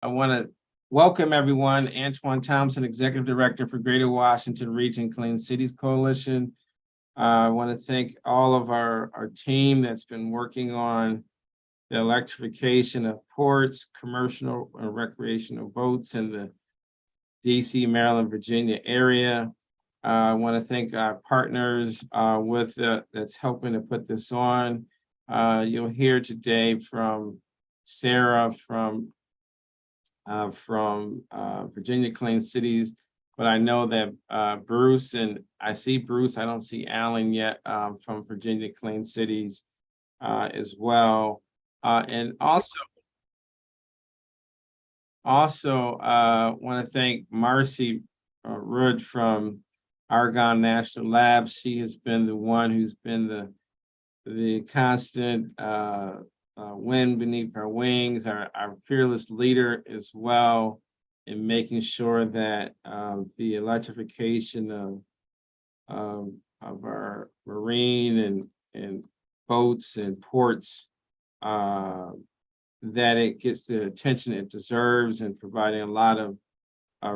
I want to welcome everyone. Antoine Thompson, Executive Director for Greater Washington Region Clean Cities Coalition. I want to thank all of our team that's been working on the electrification of ports, commercial and recreational boats in the DC, Maryland, Virginia area. I want to thank our partners that's helping to put this on. You'll hear today from Sarah from Virginia Clean Cities, but I know that Bruce, and I see Bruce, I don't see Alan yet, from Virginia Clean Cities as well. And also want to thank Marcy Rood from Argonne National Labs. She has been the one who's been the constant wind beneath our wings, our fearless leader as well, in making sure that the electrification of our marine and boats and ports, that it gets the attention it deserves, and providing a lot of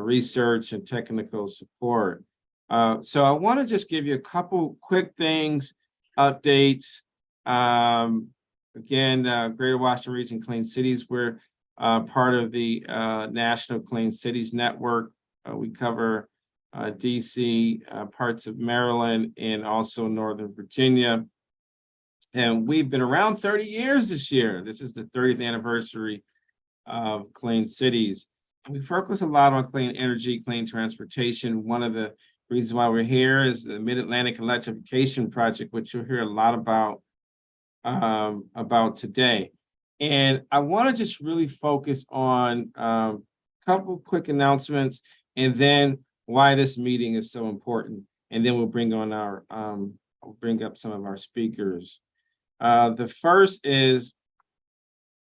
research and technical support. So I want to just give you a couple quick things, updates. Again, Greater Washington Region Clean Cities, we're part of the National Clean Cities Network. We cover DC, parts of Maryland, and also Northern Virginia. And we've been around 30 years this year. This is the 30th anniversary of Clean Cities. We focus a lot on clean energy, clean transportation. One of the reasons why we're here is the Mid-Atlantic Electrification Project, which you'll hear a lot about today. And I want to just really focus on a couple quick announcements, and then why this meeting is so important. And then we'll bring on I'll bring up some of our speakers. The first is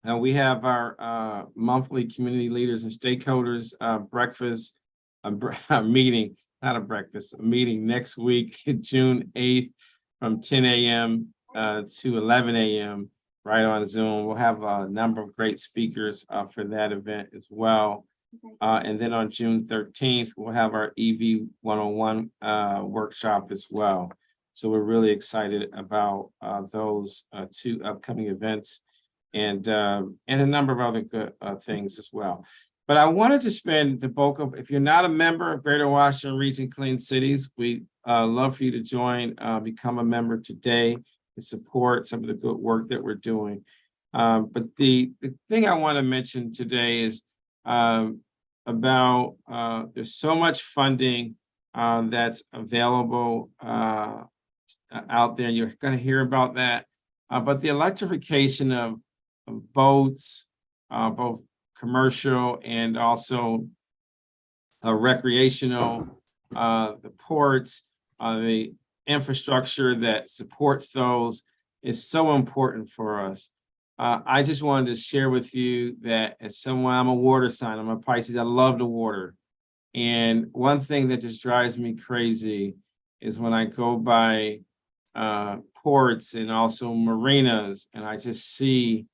we have our monthly community leaders and stakeholders breakfast, meeting, not a breakfast, a meeting next week, June 8th from 10 a.m. To 11 a.m. right on Zoom. We'll have a number of great speakers for that event as well. And then on June 13th, we'll have our EV 101 workshop as well. So we're really excited about those two upcoming events, and a number of other good things as well. But I wanted to spend the bulk of, if you're not a member of Greater Washington Region Clean Cities, we love for you to join, become a member today to support some of the good work that we're doing. But the thing I want to mention today is about there's so much funding that's available out there. You're going to hear about that. But the electrification of boats, both commercial and also recreational, the ports, the infrastructure that supports those is so important for us. I just wanted to share with you that as someone, I'm a water sign, I'm a Pisces, I love the water. And one thing that just drives me crazy is when I go by ports and also marinas, and I just see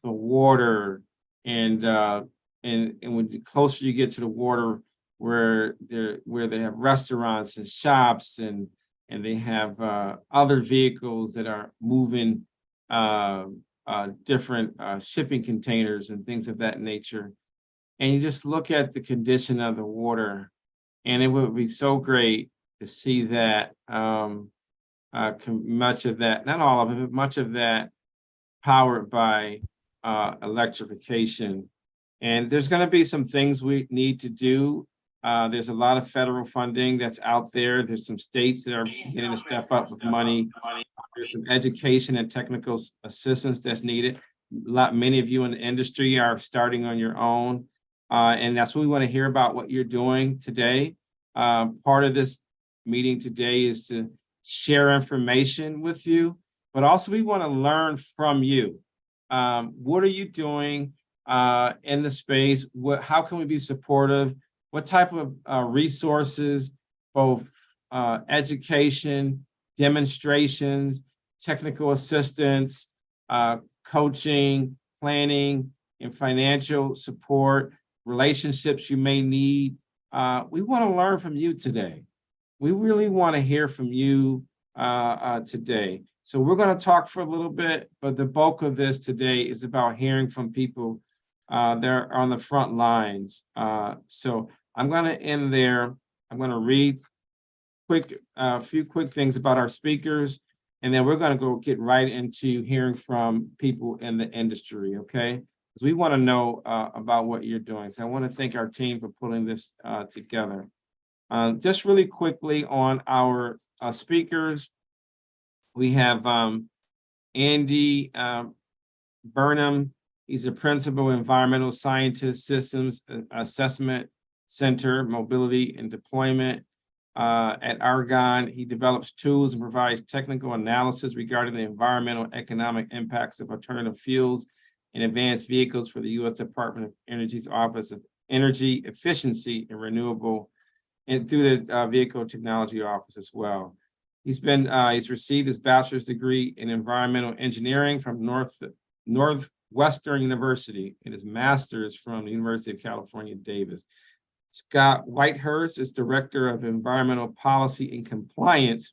the water, and when the closer you get to the water, where they have restaurants and shops, and they have other vehicles that are moving different shipping containers and things of that nature. And you just look at the condition of the water, and it would be so great to see that much of that, not all of it, but much of that powered by electrification. And there's going to be some things we need to do. There's a lot of federal funding that's out there. There's some states that are beginning to step up with money. There's some education and technical assistance that's needed. Many of you in the industry are starting on your own. And that's what we want to hear about, what you're doing today. Part of this meeting today is to share information with you, but also we want to learn from you. What are you doing in the space? How can we be supportive? What type of resources, both education, demonstrations, technical assistance, coaching, planning, and financial support, relationships you may need. We want to learn from you today. We really want to hear from you today. So we're going to talk for a little bit, but the bulk of this today is about hearing from people that are on the front lines. So I'm going to end there. I'm going to read a few quick things about our speakers, and then we're going to go get right into hearing from people in the industry, okay? Because we want to know about what you're doing. So I want to thank our team for putting this together. Just really quickly on our speakers, we have Andy Burnham. He's a principal environmental scientist, systems assessment center, mobility and deployment at Argonne. He develops tools and provides technical analysis regarding the environmental economic impacts of alternative fuels and advanced vehicles for the U.S. Department of Energy's Office of Energy Efficiency and Renewable, and through the Vehicle Technology Office as well. He's received his bachelor's degree in environmental engineering from Northwestern University and his master's from the University of California, Davis. Scott Whitehurst is Director of Environmental Policy and Compliance.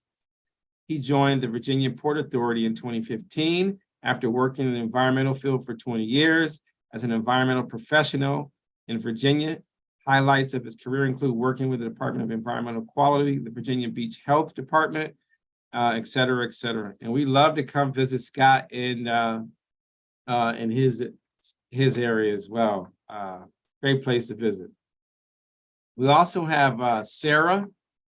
He joined the Virginia Port Authority in 2015 after working in the environmental field for 20 years as an environmental professional in Virginia. Highlights of his career include working with the Department of Environmental Quality, the Virginia Beach Health Department, et cetera, et cetera. And we love to come visit Scott in his area as well. Great place to visit. We also have Sarah.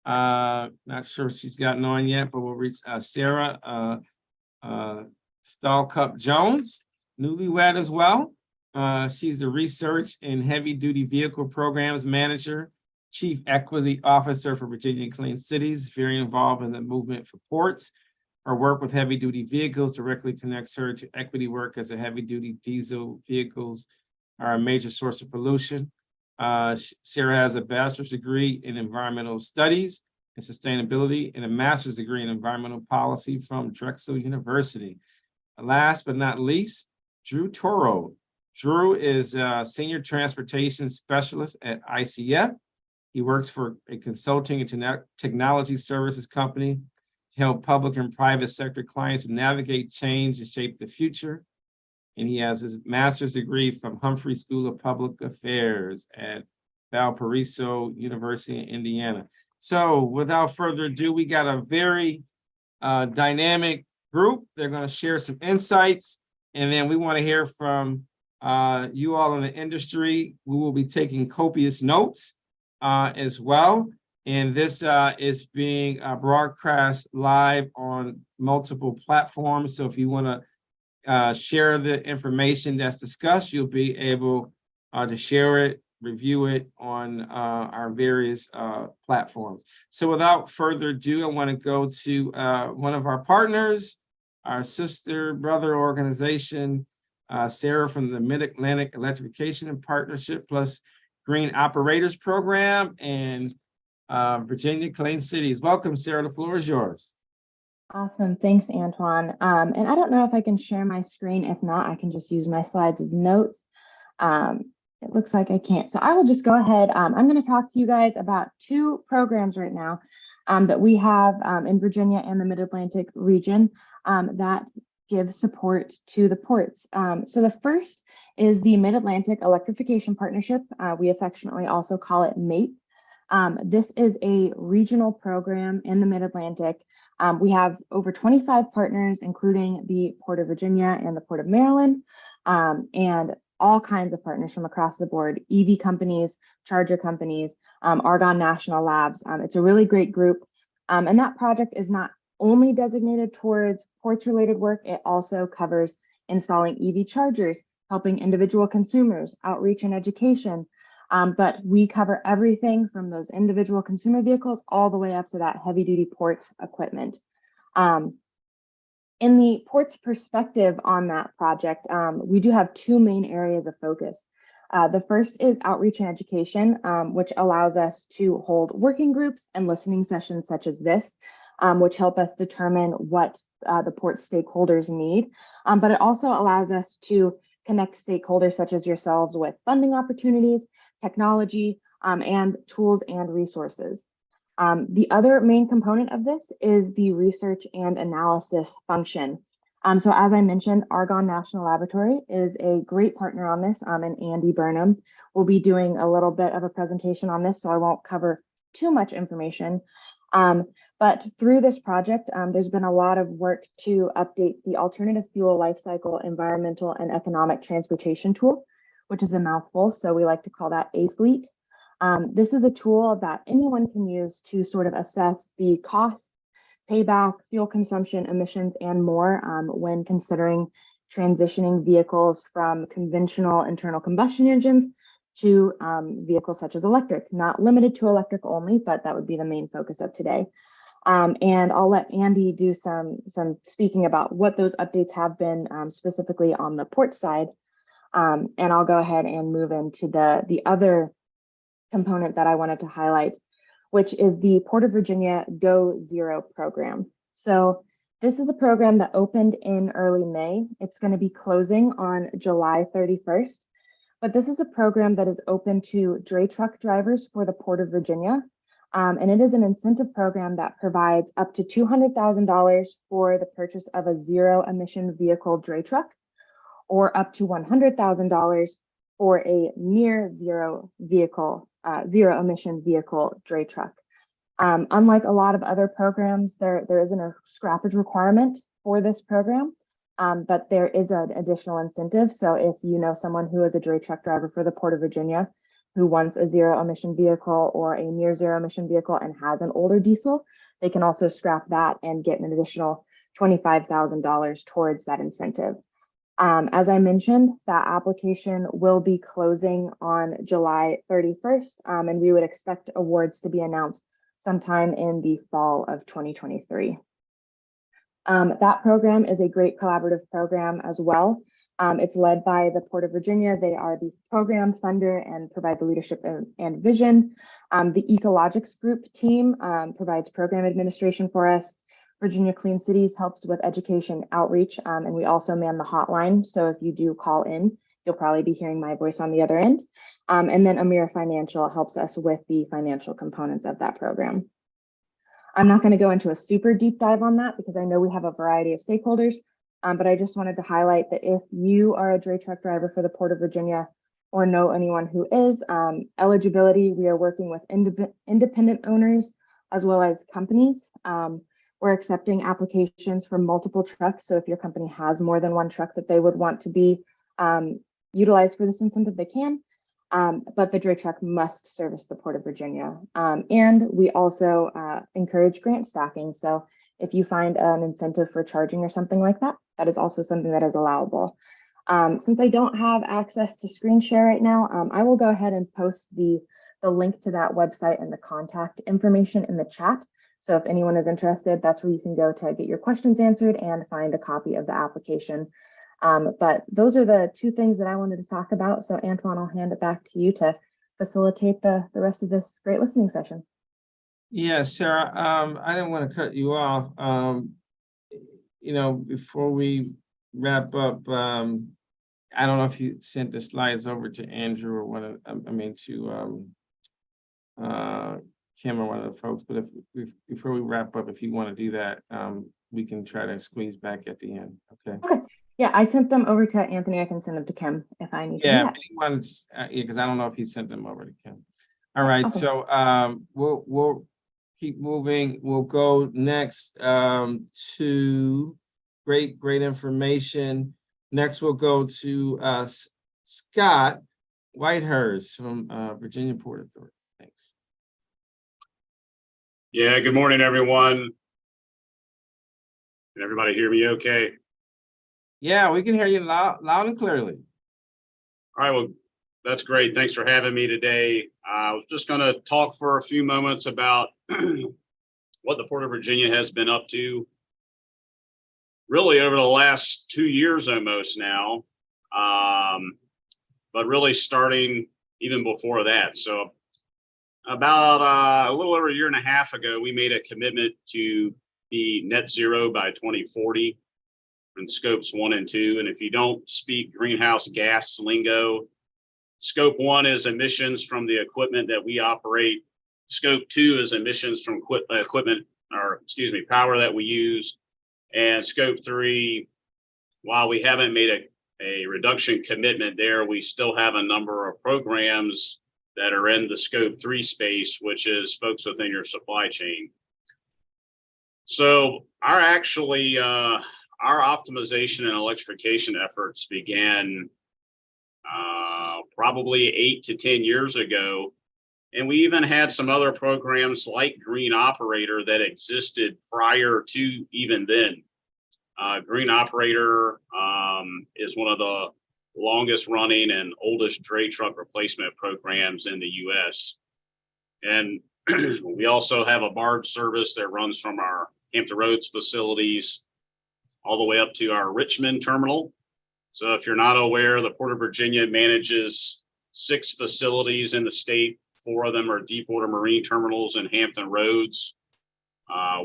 Not sure if she's gotten on yet, but we'll reach Sarah Stallcup Jones, newlywed as well. She's the Research and Heavy Duty Vehicle Programs Manager, Chief Equity Officer for Virginia Clean Cities, very involved in the movement for ports. Her work with heavy duty vehicles directly connects her to equity work as a heavy duty diesel vehicles are a major source of pollution. Sarah has a bachelor's degree in environmental studies and sustainability and a master's degree in environmental policy from Drexel University. Last but not least, Drew Toro. Drew is a senior transportation specialist at ICF. He works for a consulting and technology services company to help public and private sector clients navigate change and shape the future. And he has his master's degree from Humphrey School of Public Affairs at Valparaiso University in Indiana. So without further ado, we got a very dynamic group. They're going to share some insights, and then we want to hear from you all in the industry. We will be taking copious notes as well. And this is being broadcast live on multiple platforms. So if you want to share the information that's discussed, you'll be able to share it, review it on our various platforms. So without further ado, I want to go to one of our partners, our sister brother organization, Sarah from the Mid-Atlantic Electrification and Partnership plus Green Operators Program and Virginia Clean Cities. Welcome, Sarah. The floor is yours. Awesome. Thanks, Antoine. And I don't know if I can share my screen. If not, I can just use my slides as notes. It looks like I can't. So I will just go ahead. I'm going to talk to you guys about two programs right now that we have in Virginia and the Mid-Atlantic region that give support to the ports. So the first is the Mid-Atlantic Electrification Partnership. We affectionately also call it MAPE. This is a regional program in the Mid-Atlantic. We have over 25 partners, including the Port of Virginia and the Port of Maryland, and all kinds of partners from across the board, EV companies, charger companies, Argonne National Labs. It's a really great group. And that project is not only designated towards ports-related work, it also covers installing EV chargers, helping individual consumers, outreach and education. But we cover everything from those individual consumer vehicles all the way up to that heavy-duty port equipment. In the port's perspective on that project, we do have two main areas of focus. The first is outreach and education, which allows us to hold working groups and listening sessions such as this, which help us determine what the port stakeholders need. But it also allows us to connect stakeholders such as yourselves with funding opportunities, technology, and tools and resources. The other main component of this is the research and analysis function. So as I mentioned, Argonne National Laboratory is a great partner on this, and Andy Burnham will be doing a little bit of a presentation on this, so I won't cover too much information. But through this project, there's been a lot of work to update the Alternative Fuel Lifecycle Environmental and Economic Transportation Tool, which is a mouthful, so we like to call that A-Fleet. This is a tool that anyone can use to sort of assess the cost, payback, fuel consumption, emissions, and more when considering transitioning vehicles from conventional internal combustion engines to vehicles such as electric, not limited to electric only, but that would be the main focus of today. And I'll let Andy do some speaking about what those updates have been specifically on the port side. And I'll go ahead and move into the other component that I wanted to highlight, which is the Port of Virginia Go Zero program. So this is a program that opened in early May. It's going to be closing on July 31st. But this is a program that is open to dray truck drivers for the Port of Virginia. And it is an incentive program that provides up to $200,000 for the purchase of a zero emission vehicle dray truck, or up to $100,000 for a near zero emission vehicle dray truck. Unlike a lot of other programs, there isn't a scrappage requirement for this program. But there is an additional incentive. So if you know someone who is a dray truck driver for the Port of Virginia who wants a zero emission vehicle or a near zero emission vehicle and has an older diesel, they can also scrap that and get an additional $25,000 towards that incentive. As I mentioned, that application will be closing on July 31st, and we would expect awards to be announced sometime in the fall of 2023. That program is a great collaborative program as well. It's led by the Port of Virginia. They are the program funder and provide the leadership and vision. The Ecologics Group team provides program administration for us. Virginia Clean Cities helps with education outreach, and we also man the hotline. So if you do call in, you'll probably be hearing my voice on the other end. And then Amira Financial helps us with the financial components of that program. I'm not going to go into a super deep dive on that because I know we have a variety of stakeholders, but I just wanted to highlight that if you are a dray truck driver for the Port of Virginia or know anyone who is, eligibility, we are working with independent owners as well as companies. We're accepting applications for multiple trucks. So if your company has more than one truck that they would want to be utilized for this incentive, they can. But the dray truck must service the Port of Virginia. And we also encourage grant stacking. So if you find an incentive for charging or something like that, that is also something that is allowable. Since I don't have access to screen share right now, I will go ahead and post the link to that website and the contact information in the chat. So if anyone is interested, that's where you can go to get your questions answered and find a copy of the application. But those are the two things that I wanted to talk about. So Antoine, I'll hand it back to you to facilitate the rest of this great listening session. Yeah, Sarah, I didn't want to cut you off. Before we wrap up, I don't know if you sent the slides over to Andrew or to Kim or one of the folks, but if before we wrap up, if you want to do that, we can try to squeeze back at the end. Okay. Okay. Yeah, I sent them over to Anthony. I can send them to Kim if I need to. Yeah, because I don't know if he sent them over to Kim. All right, awesome. So we'll keep moving. We'll go next to great information. Next, we'll go to Scott Whitehurst from Virginia Port Authority. Thanks. Yeah, good morning, everyone. Can everybody hear me okay? Yeah, we can hear you loud and clearly. All right, well, that's great. Thanks for having me today. I was just going to talk for a few moments about what the Port of Virginia has been up to really over the last 2 years almost now, but really starting even before that. So about a little over a year and a half ago, we made a commitment to be net zero by 2040. and scopes 1 and 2. And if you don't speak greenhouse gas lingo, scope 1 is emissions from the equipment that we operate. Scope 2 is emissions from power that we use. And scope 3, while we haven't made a reduction commitment there, we still have a number of programs that are in the scope 3 space, which is folks within your supply chain. So our optimization and electrification efforts began probably 8 to 10 years ago. And we even had some other programs like Green Operator that existed prior to even then. Green Operator is one of the longest running and oldest dray truck replacement programs in the US. And we also have a barge service that runs from our Hampton Roads facilities all the way up to our Richmond terminal. So if you're not aware, the Port of Virginia manages 6 facilities in the state. 4 of them are deepwater marine terminals in Hampton Roads.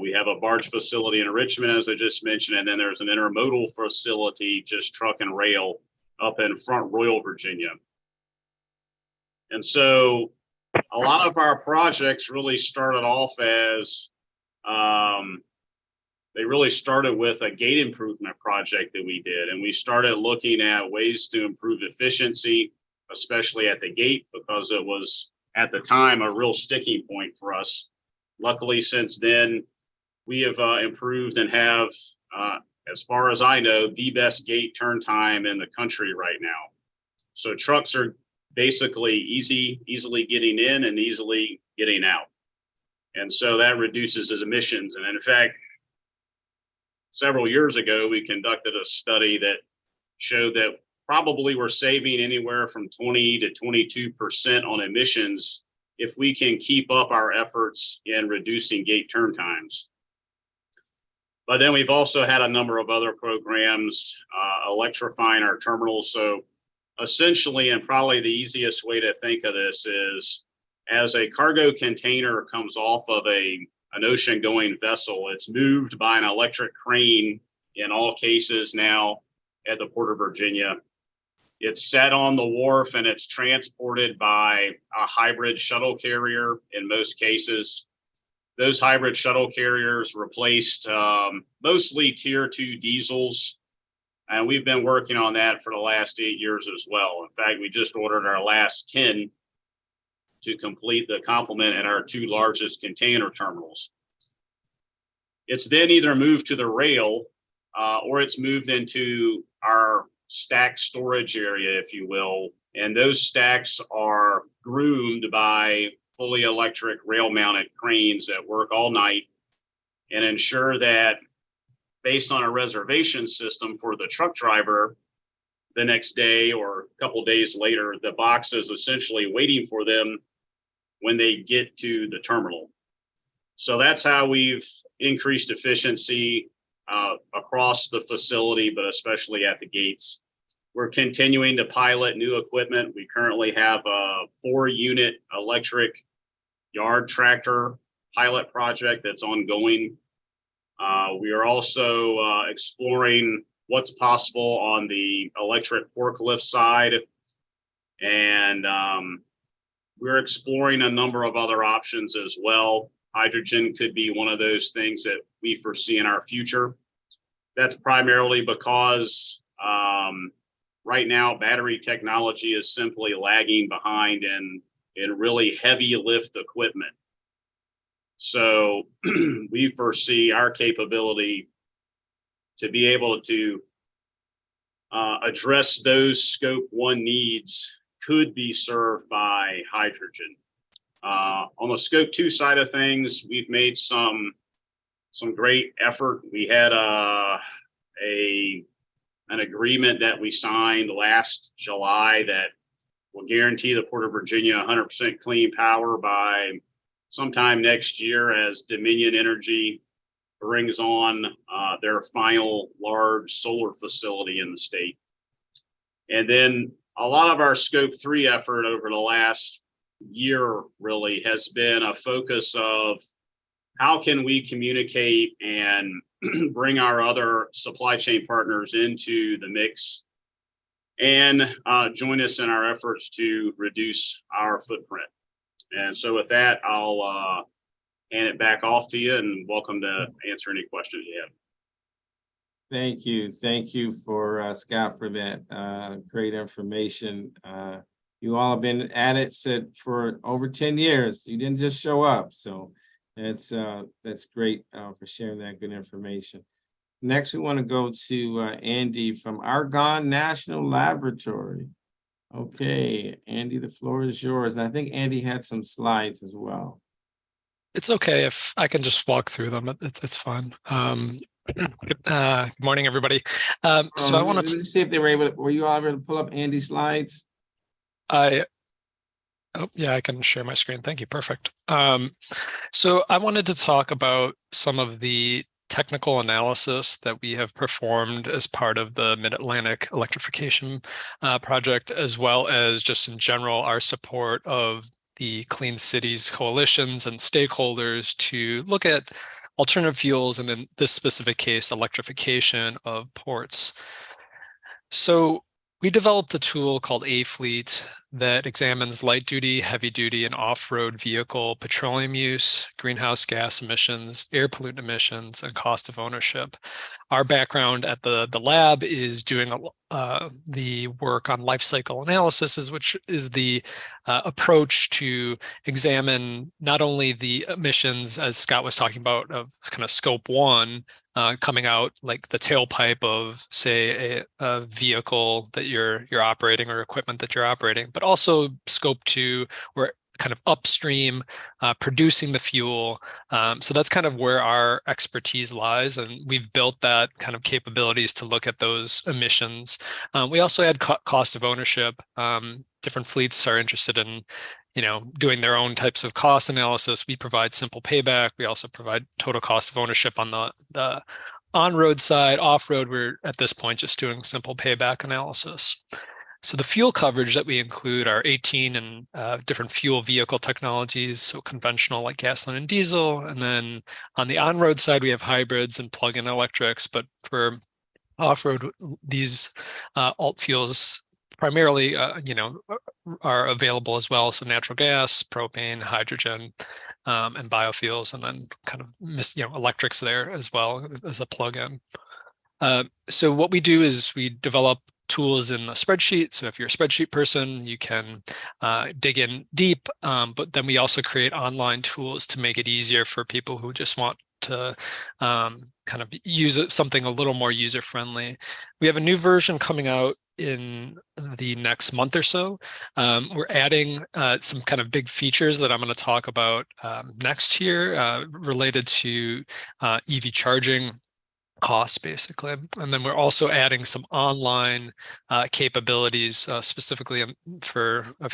We have a barge facility in Richmond, as I just mentioned, and then there's an intermodal facility, just truck and rail, up in Front Royal, Virginia. And so a lot of our projects really started off as, they really started with a gate improvement project that we did. And we started looking at ways to improve efficiency, especially at the gate, because it was at the time a real sticking point for us. Luckily, since then, we have improved and have, as far as I know, the best gate turn time in the country right now. So trucks are basically easily getting in and easily getting out. And so that reduces his emissions. And in fact, several years ago, we conducted a study that showed that probably we're saving anywhere from 20 to 22% on emissions if we can keep up our efforts in reducing gate turn times. But then we've also had a number of other programs electrifying our terminals. So essentially, and probably the easiest way to think of this is, as a cargo container comes off of an ocean going vessel, it's moved by an electric crane in all cases now at the Port of Virginia. It's set on the wharf and it's transported by a hybrid shuttle carrier in most cases. Those hybrid shuttle carriers replaced mostly tier 2 diesels. And we've been working on that for the last 8 years as well. In fact, we just ordered our last 10 to complete the complement at our 2 largest container terminals. It's then either moved to the rail or it's moved into our stack storage area, if you will. And those stacks are groomed by fully electric rail mounted cranes that work all night and ensure that, based on a reservation system for the truck driver, the next day or a couple days later, the box is essentially waiting for them when they get to the terminal. So that's how we've increased efficiency across the facility, but especially at the gates. We're continuing to pilot new equipment. We currently have a 4-unit electric yard tractor pilot project that's ongoing. We are also exploring what's possible on the electric forklift side. And we're exploring a number of other options as well. Hydrogen could be one of those things that we foresee in our future. That's primarily because right now battery technology is simply lagging behind in really heavy lift equipment. So we foresee our capability to be able to address those scope 1 needs could be served by hydrogen. On the scope 2 side of things, we've made some great effort. We had an agreement that we signed last July that will guarantee the Port of Virginia 100% clean power by sometime next year, as Dominion Energy brings on their final large solar facility in the state. And then a lot of our scope 3 effort over the last year really has been a focus of how can we communicate and bring our other supply chain partners into the mix and join us in our efforts to reduce our footprint. And so with that, I'll hand it back off to you and welcome to answer any questions you have. Thank you. Thank you for Scott for that great information. You all have been at it for over 10 years. You didn't just show up. So that's great for sharing that good information. Next, we want to go to Andy from Argonne National Laboratory. Okay, Andy, the floor is yours. And I think Andy had some slides as well. It's okay if I can just walk through them. It's fine. Good morning, everybody. So I want to see if they were you all able to pull up Andy's slides? Oh yeah, I can share my screen. Thank you. Perfect. So I wanted to talk about some of the technical analysis that we have performed as part of the Mid-Atlantic Electrification project, as well as just in general our support of the Clean Cities coalitions and stakeholders to look at alternative fuels, and in this specific case, electrification of ports. So we developed a tool called A-Fleet that examines light duty, heavy duty, and off-road vehicle petroleum use, greenhouse gas emissions, air pollutant emissions, and cost of ownership. Our background at the lab is doing the work on life cycle analysis, which is the approach to examine not only the emissions, as Scott was talking about, of kind of scope 1, coming out like the tailpipe of, say, a vehicle that you're operating or equipment that you're operating, but also scope 2, where kind of upstream, producing the fuel. So that's kind of where our expertise lies, and we've built that kind of capabilities to look at those emissions. We also add cost of ownership. Different fleets are interested in, doing their own types of cost analysis. We provide simple payback. We also provide total cost of ownership on the on-road side. Off-road, we're at this point just doing simple payback analysis. So the fuel coverage that we include are 18 and different fuel vehicle technologies, so conventional like gasoline and diesel. And then on the on-road side, we have hybrids and plug-in electrics. But for off-road, these alt fuels primarily, are available as well. So natural gas, propane, hydrogen, and biofuels, and then kind of electrics there as well as a plug-in. So what we do is we develop tools in a spreadsheet. So if you're a spreadsheet person, you can dig in deep, but then we also create online tools to make it easier for people who just want to kind of use something a little more user-friendly. We have a new version coming out in the next month or so. We're adding some kind of big features that I'm going to talk about next year related to EV charging costs, basically. And then we're also adding some online capabilities, specifically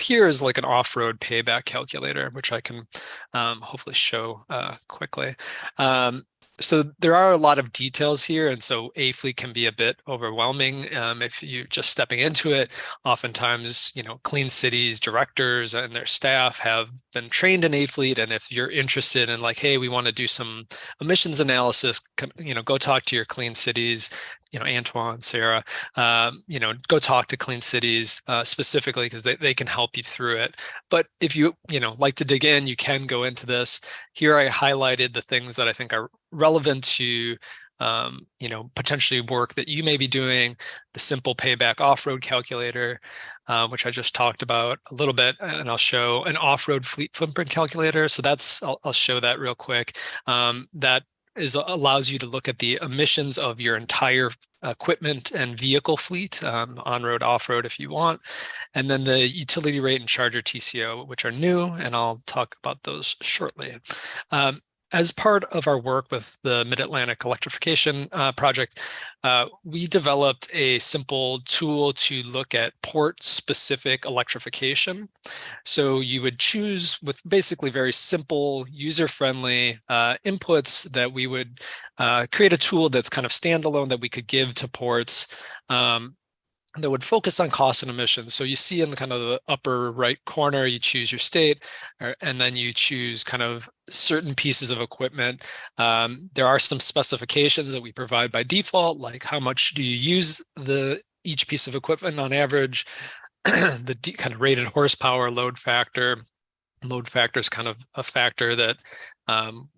here is like an off-road payback calculator, which I can hopefully show quickly. So there are a lot of details here, and so A-Fleet can be a bit overwhelming if you're just stepping into it. Oftentimes, Clean Cities directors and their staff have been trained in A-Fleet, and if you're interested in like, hey, we want to do some emissions analysis, go talk to your Clean Cities, Antoine, Sarah, go talk to Clean Cities specifically, because they can help you through it. But if you, like to dig in, you can go into this. Here I highlighted the things that I think are relevant to, potentially work that you may be doing, the simple payback off-road calculator, which I just talked about a little bit, and I'll show an off-road fleet footprint calculator. So I'll show that real quick. That allows you to look at the emissions of your entire equipment and vehicle fleet, on-road, off-road if you want, and then the utility rate and charger TCO, which are new, and I'll talk about those shortly. As part of our work with the Mid-Atlantic Electrification project, we developed a simple tool to look at port-specific electrification. So you would choose with basically very simple, user-friendly inputs that we would create a tool that's kind of standalone that we could give to ports. that would focus on cost and emissions. So you see in the kind of the upper right corner, you choose your state, and then you choose kind of certain pieces of equipment. There are some specifications that we provide by default, like how much do you use each piece of equipment on average, the kind of rated horsepower, load factor. Load factor is kind of a factor that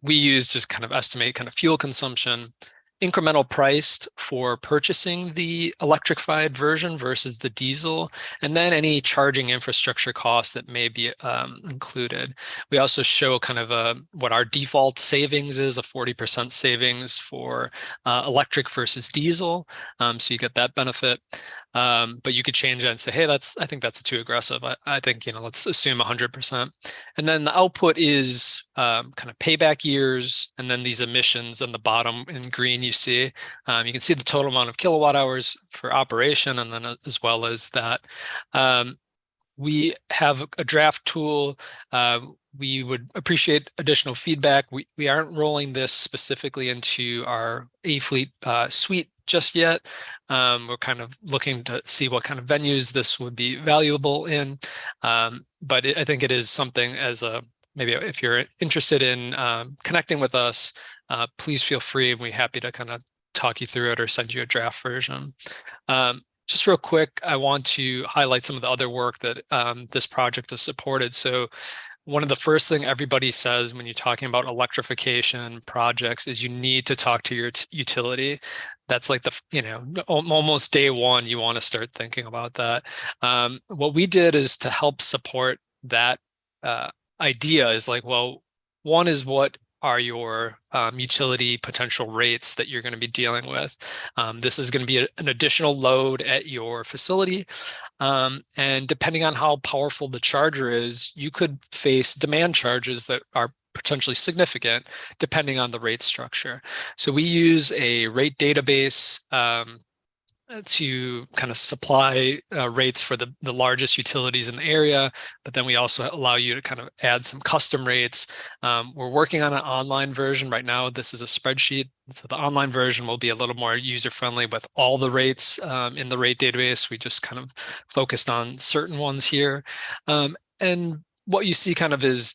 we use to kind of estimate kind of fuel consumption. Incremental priced for purchasing the electrified version versus the diesel, and then any charging infrastructure costs that may be included. We also show kind of what our default savings is, a 40% savings for electric versus diesel. So you get that benefit. But you could change that and say, hey, I think that's too aggressive. I think, let's assume 100%. And then the output is kind of payback years, and then these emissions on the bottom in green you see. You can see the total amount of kilowatt hours for operation, and then as well as that. We have a draft tool. We would appreciate additional feedback. We aren't rolling this specifically into our A-Fleet suite just yet. We're kind of looking to see what kind of venues this would be valuable in. But I think it is something maybe if you're interested in connecting with us, please feel free, and we're happy to kind of talk you through it or send you a draft version. Just real quick, I want to highlight some of the other work that this project has supported. So one of the first thing everybody says when you're talking about electrification projects is you need to talk to your utility. That's like almost day one, you want to start thinking about that. What we did is to help support that idea is like, well, one is what are your utility potential rates that you're going to be dealing with. This is going to be an additional load at your facility. And depending on how powerful the charger is, you could face demand charges that are potentially significant depending on the rate structure. So we use a rate database to kind of supply rates for the largest utilities in the area, but then we also allow you to kind of add some custom rates. We're working on an online version right now. This is a spreadsheet. So the online version will be a little more user-friendly with all the rates in the rate database. We just kind of focused on certain ones here. And what you see kind of is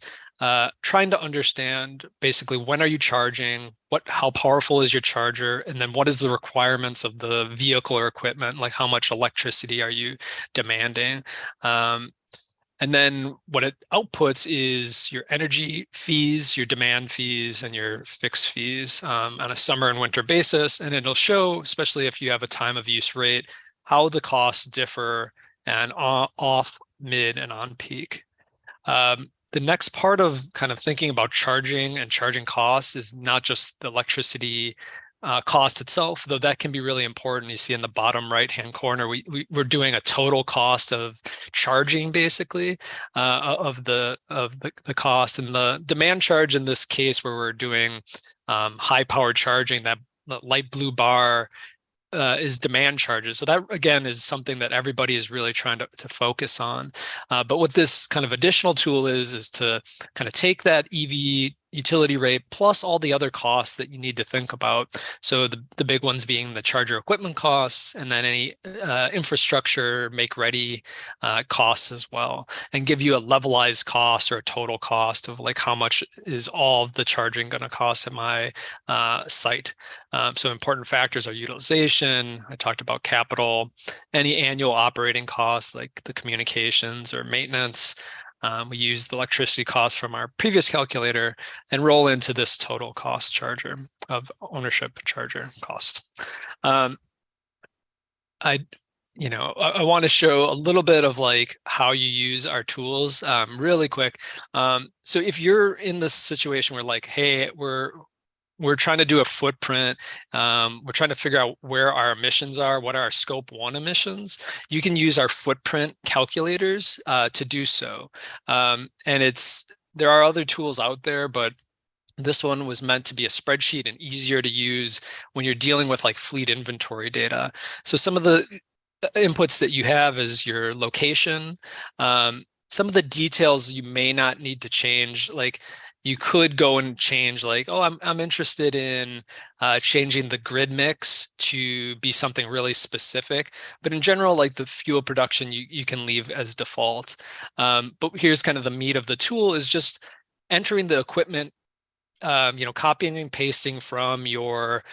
trying to understand basically when are you charging, how powerful is your charger, and then what is the requirements of the vehicle or equipment, like how much electricity are you demanding. And then what it outputs is your energy fees, your demand fees, and your fixed fees on a summer and winter basis. And it'll show, especially if you have a time of use rate, how the costs differ and off, mid, and on peak. The next part of kind of thinking about charging and charging costs is not just the electricity cost itself, though that can be really important. You see in the bottom right-hand corner, we're doing a total cost of charging, basically, of the cost. And the demand charge in this case, where we're doing high-powered charging, that light blue bar is demand charges. So that, again, is something that everybody is really trying to focus on. But what this kind of additional tool is to kind of take that EV utility rate plus all the other costs that you need to think about. So the big ones being the charger equipment costs, and then any infrastructure make ready costs as well, and give you a levelized cost or a total cost of like how much is all the charging going to cost at my site. So important factors are utilization. I talked about capital, any annual operating costs like the communications or maintenance. We use the electricity costs from our previous calculator and roll into this total cost charger of ownership charger cost. I want to show a little bit of like how you use our tools really quick. So if you're in this situation where like, hey, we're trying to do a footprint. We're trying to figure out where our emissions are, what are our scope 1 emissions. You can use our footprint calculators to do so. And there are other tools out there, but this one was meant to be a spreadsheet and easier to use when you're dealing with like fleet inventory data. So some of the inputs that you have is your location. Some of the details you may not need to change, like You could go and change like, oh, I'm interested in changing the grid mix to be something really specific. But in general, like the fuel production, you can leave as default. But here's kind of the meat of the tool is just entering the equipment, copying and pasting from your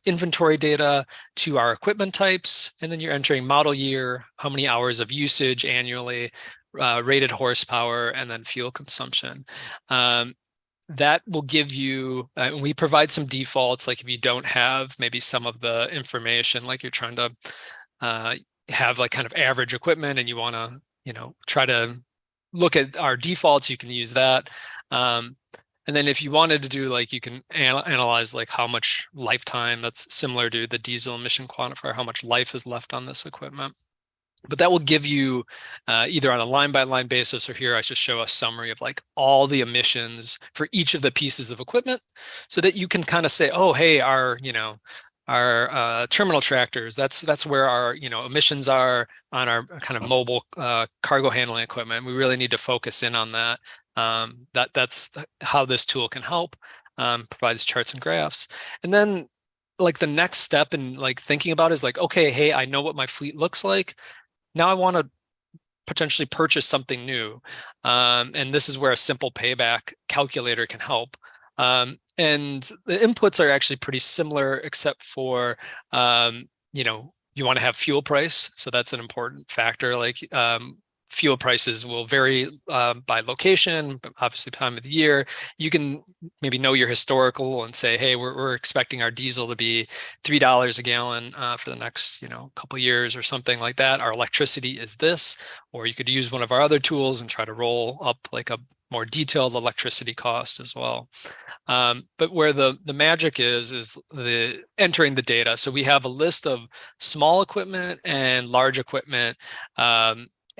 inventory data to our equipment types. And then you're entering model year, how many hours of usage annually, rated horsepower, and then fuel consumption. That will give you, we provide some defaults, like if you don't have maybe some of the information, like you're trying to have like kind of average equipment and you want to, try to look at our defaults, you can use that. And then if you wanted to do like, you can analyze like how much lifetime, that's similar to the diesel emission quantifier, how much life is left on this equipment. But that will give you either on a line by line basis, or here I just show a summary of like all the emissions for each of the pieces of equipment so that you can kind of say, oh, hey, our terminal tractors, that's where our emissions are on our kind of mobile cargo handling equipment. We really need to focus in on that. That's how this tool can help, provides charts and graphs. And then like the next step in like thinking about is like, okay, hey, I know what my fleet looks like. Now I want to potentially purchase something new. And this is where a simple payback calculator can help. And the inputs are actually pretty similar, except for, you want to have fuel price. So that's an important factor. Like fuel prices will vary by location, but obviously time of the year. You can maybe know your historical and say, hey, we're expecting our diesel to be $3 a gallon for the next couple of years or something like that. Our electricity is this, or you could use one of our other tools and try to roll up like a more detailed electricity cost as well. But where the magic is the entering the data. So we have a list of small equipment and large equipment.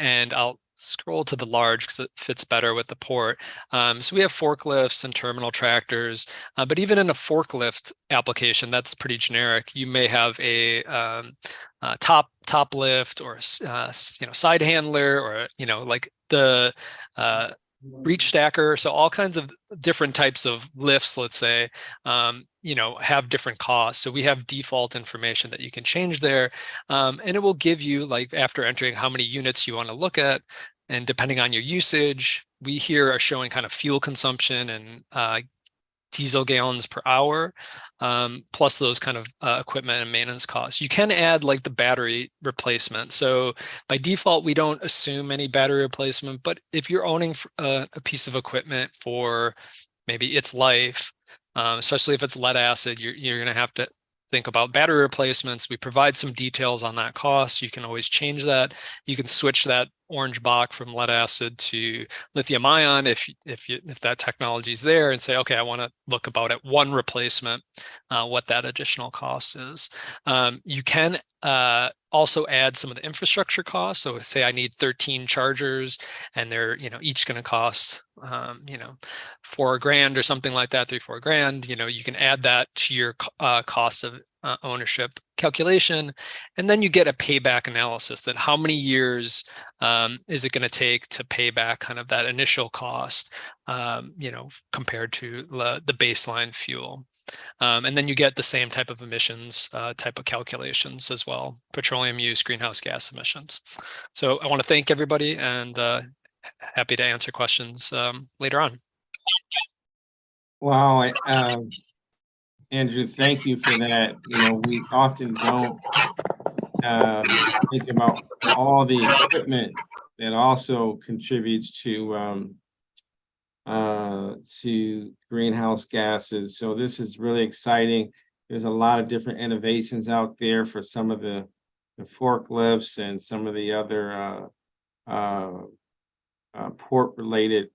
And I'll scroll to the large because it fits better with the port. So we have forklifts and terminal tractors, but even in a forklift application, that's pretty generic. You may have a top lift or side handler, or like the reach stacker. So all kinds of different types of lifts, let's say, have different costs. So we have default information that you can change there. And it will give you, like, after entering how many units you want to look at, and depending on your usage, we here are showing kind of fuel consumption and diesel gallons per hour, plus those kind of equipment and maintenance costs. You can add like the battery replacement. So by default, we don't assume any battery replacement, but if you're owning a piece of equipment for maybe its life, especially if it's lead acid, you're going to have to think about battery replacements. We provide some details on that cost. You can always change that. You can switch that orange box from lead acid to lithium ion if that technology is there, and say, okay, I want to look about at one replacement, what that additional cost is. You can also add some of the infrastructure costs. So say I need 13 chargers and they're each going to cost $4,000 or something like that, $3-4 grand. You can add that to your cost of ownership calculation, and then you get a payback analysis, that how many years is it going to take to pay back kind of that initial cost, compared to the baseline fuel. And then you get the same type of emissions type of calculations as well, petroleum use, greenhouse gas emissions. So I want to thank everybody, and happy to answer questions later on. Wow, Andrew, thank you for that. We often don't think about all the equipment that also contributes to greenhouse gases. So this is really exciting. There's a lot of different innovations out there for some of the forklifts and some of the other port-related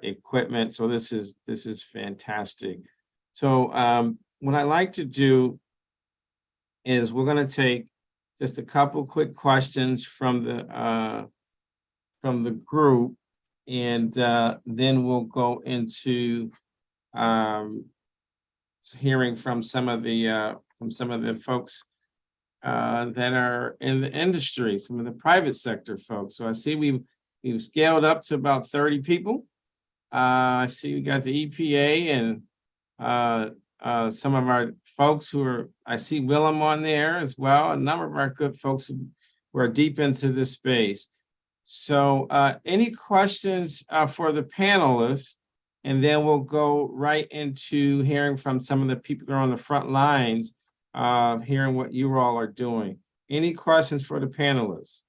equipment. So this is fantastic. So what I like to do is we're going to take just a couple quick questions from the group, and then we'll go into hearing from some of the folks that are in the industry, some of the private sector folks. So I see we've scaled up to about 30 people. I see we got the EPA and some of our folks who are, I see Willem on there as well, a number of our good folks who are deep into this space. So any questions for the panelists? And then we'll go right into hearing from some of the people that are on the front lines, hearing what you all are doing. Any questions for the panelists?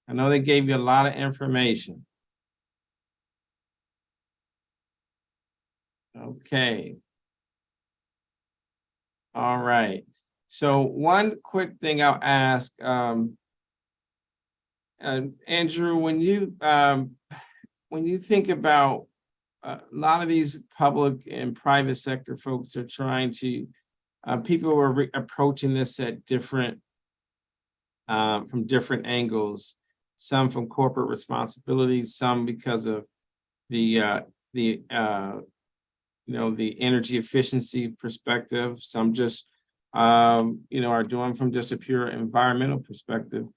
I know they gave you a lot of information. Okay. All right. So one quick thing I'll ask, Andrew, when you think about a lot of these public and private sector folks are trying to, people are approaching this at different, from different angles, some from corporate responsibility, some because of the the energy efficiency perspective, some just are doing from just a pure environmental perspective.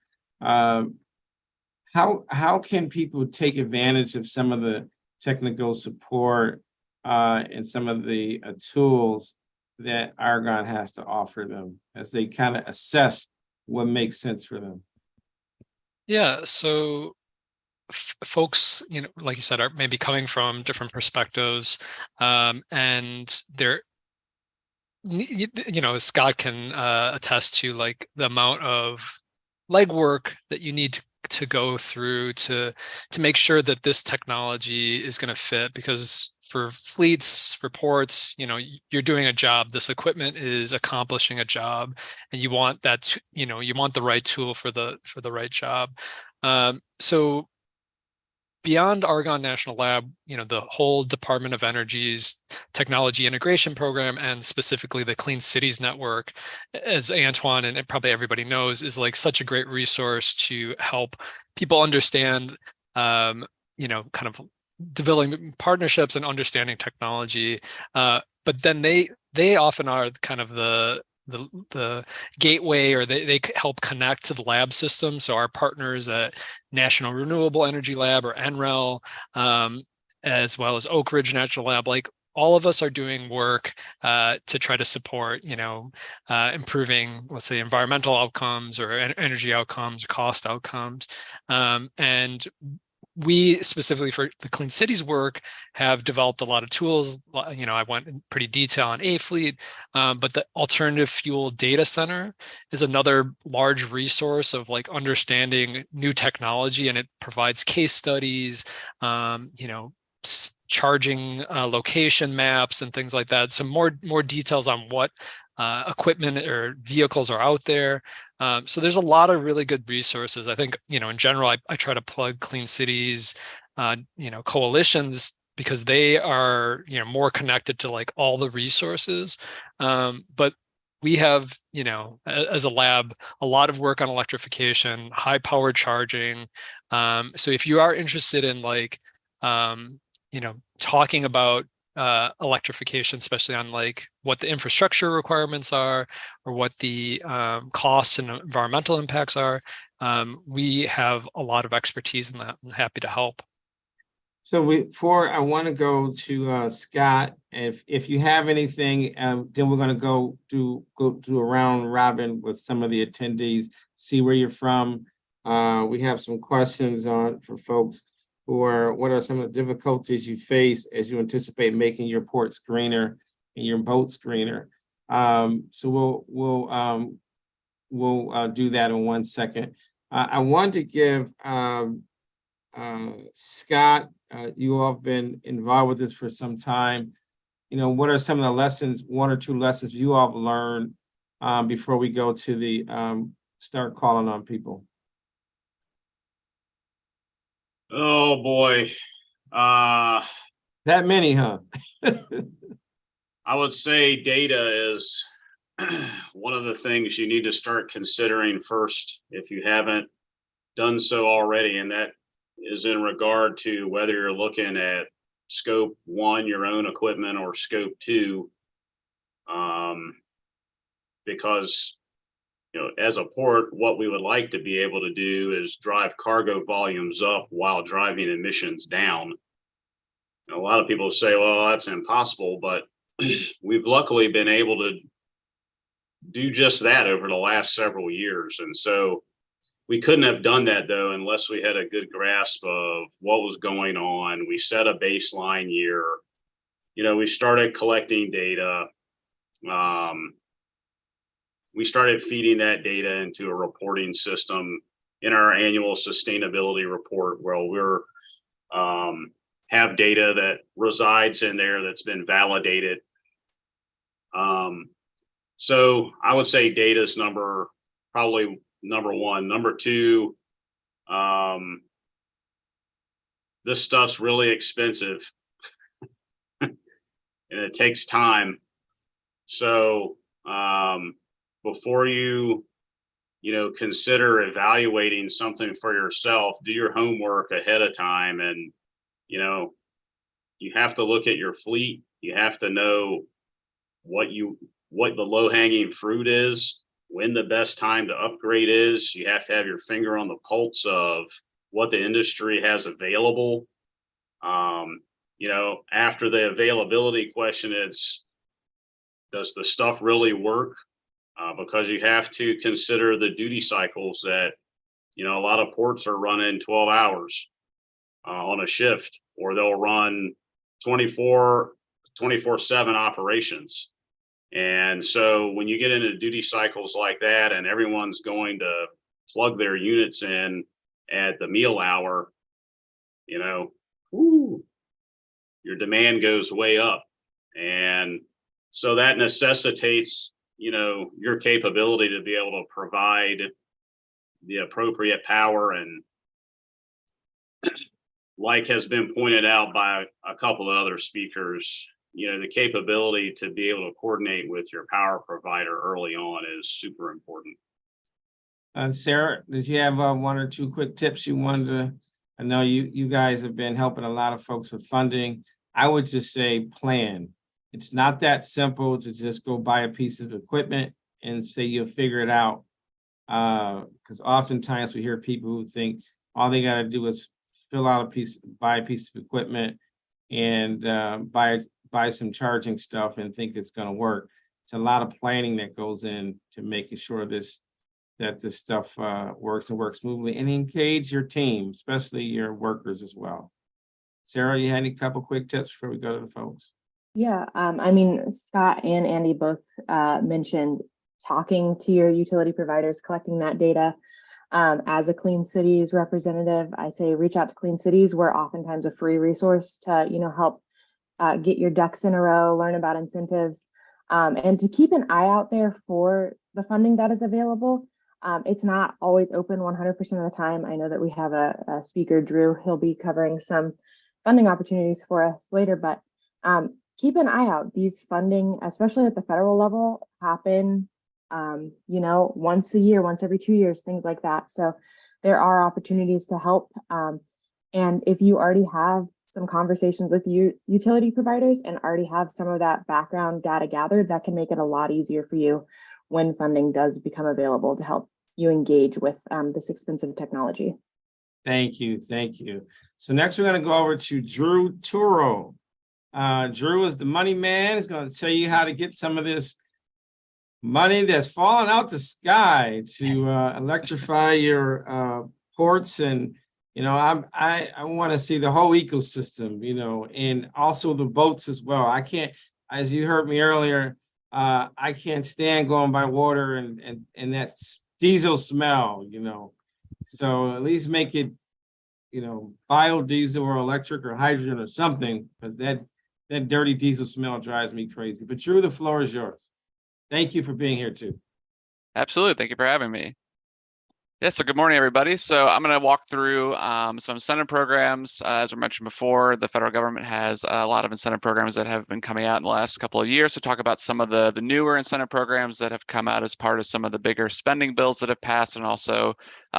How can people take advantage of some of the technical support and some of the tools that Argonne has to offer them as they kind of assess what makes sense for them? Yeah, so folks, like you said, are maybe coming from different perspectives, and they're, Scott can attest to like the amount of legwork that you need to go through to make sure that this technology is going to fit, because for fleets, for ports, you're doing a job, this equipment is accomplishing a job, and you want that, you want the right tool for the right job. So beyond Argonne National Lab, the whole Department of Energy's technology integration program, and specifically the Clean Cities Network, as Antoine and probably everybody knows, is like such a great resource to help people understand, kind of developing partnerships and understanding technology. But then they often are kind of the gateway, or they help connect to the lab system. So our partners at National Renewable Energy Lab, or NREL, as well as Oak Ridge Natural Lab, like all of us are doing work to try to support, improving, let's say, environmental outcomes or energy outcomes, cost outcomes. And we specifically for the Clean Cities work have developed a lot of tools. I went in pretty detail on A-Fleet, but the Alternative Fuel Data Center is another large resource of like understanding new technology, and it provides case studies, charging location maps and things like that. So more details on what equipment or vehicles are out there. So there's a lot of really good resources. I think, in general, I try to plug Clean Cities, coalitions, because they are, more connected to like all the resources. But we have, as a lab, a lot of work on electrification, high power charging. So if you are interested in like, talking about electrification, especially on like what the infrastructure requirements are, or what the costs and environmental impacts are, we have a lot of expertise in that. I'm happy to help. So I want to go to Scott. If you have anything, then we're going to go do a round robin with some of the attendees, see where you're from. We have some questions for folks what are some of the difficulties you face as you anticipate making your ports greener and your boats greener. So we'll do that in 1 second. I want to give Scott, you all have been involved with this for some time. What are some of the lessons, 1 or 2 lessons you all have learned before we go to the start calling on people? Oh boy. That many, huh? I would say data is one of the things you need to start considering first if you haven't done so already. And that is in regard to whether you're looking at scope 1, your own equipment, or scope 2, because as a port, what we would like to be able to do is drive cargo volumes up while driving emissions down. A lot of people say, well, that's impossible, but we've luckily been able to do just that over the last several years. And so we couldn't have done that, though, unless we had a good grasp of what was going on. We set a baseline year. We started collecting data. We started feeding that data into a reporting system in our annual sustainability report, where we're have data that resides in there that's been validated. So I would say data is probably number one. Number two, this stuff's really expensive and it takes time. So before you consider evaluating something for yourself, do your homework ahead of time. And you have to look at your fleet. You have to know what the low-hanging fruit is, when the best time to upgrade is. You have to have your finger on the pulse of what the industry has available. After the availability question, it's, does the stuff really work? Because you have to consider the duty cycles that, a lot of ports are running 12 hours on a shift, or they'll run 24/7 operations. And so when you get into duty cycles like that, and everyone's going to plug their units in at the meal hour, your demand goes way up. And so that necessitates, your capability to be able to provide the appropriate power. And like has been pointed out by a couple of other speakers, the capability to be able to coordinate with your power provider early on is super important. Sarah, did you have one or two quick tips you wanted to? I know you guys have been helping a lot of folks with funding. I would just say plan. It's not that simple to just go buy a piece of equipment and say you'll figure it out. Because oftentimes we hear people who think all they got to do is buy a piece of equipment and buy some charging stuff and think it's going to work. It's a lot of planning that goes in to making sure that this stuff works and works smoothly, and engage your team, especially your workers as well. Sarah, you had any couple quick tips before we go to the folks? Yeah, Scott and Andy both mentioned talking to your utility providers, collecting that data. As a Clean Cities representative, I say reach out to Clean Cities. We're oftentimes a free resource to help get your ducks in a row, learn about incentives, and to keep an eye out there for the funding that is available. It's not always open 100% of the time. I know that we have a speaker, Drew. He'll be covering some funding opportunities for us later, but keep an eye out. These funding, especially at the federal level, happen once a year, once every 2 years, things like that. So there are opportunities to help. And if you already have some conversations with utility providers and already have some of that background data gathered, that can make it a lot easier for you when funding does become available to help you engage with this expensive technology. Thank you. So next we're going to go over to Drew Turo. Drew is the money man. He's going to tell you how to get some of this money that's falling out the sky to electrify your ports. And I want to see the whole ecosystem, and also the boats as well. I can't, as you heard me earlier, I can't stand going by water and that diesel smell, so at least make it, biodiesel or electric or hydrogen or something, because that dirty diesel smell drives me crazy. But Drew, the floor is yours. Thank you for being here too. Absolutely. Thank you for having me. Yeah, so good morning, everybody. So I'm going to walk through some incentive programs. As we mentioned before, the federal government has a lot of incentive programs that have been coming out in the last couple of years. So talk about some of the newer incentive programs that have come out as part of some of the bigger spending bills that have passed, and also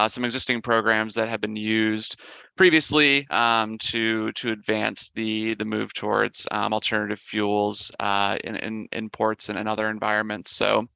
some existing programs that have been used previously to advance the move towards alternative fuels in ports and in other environments. So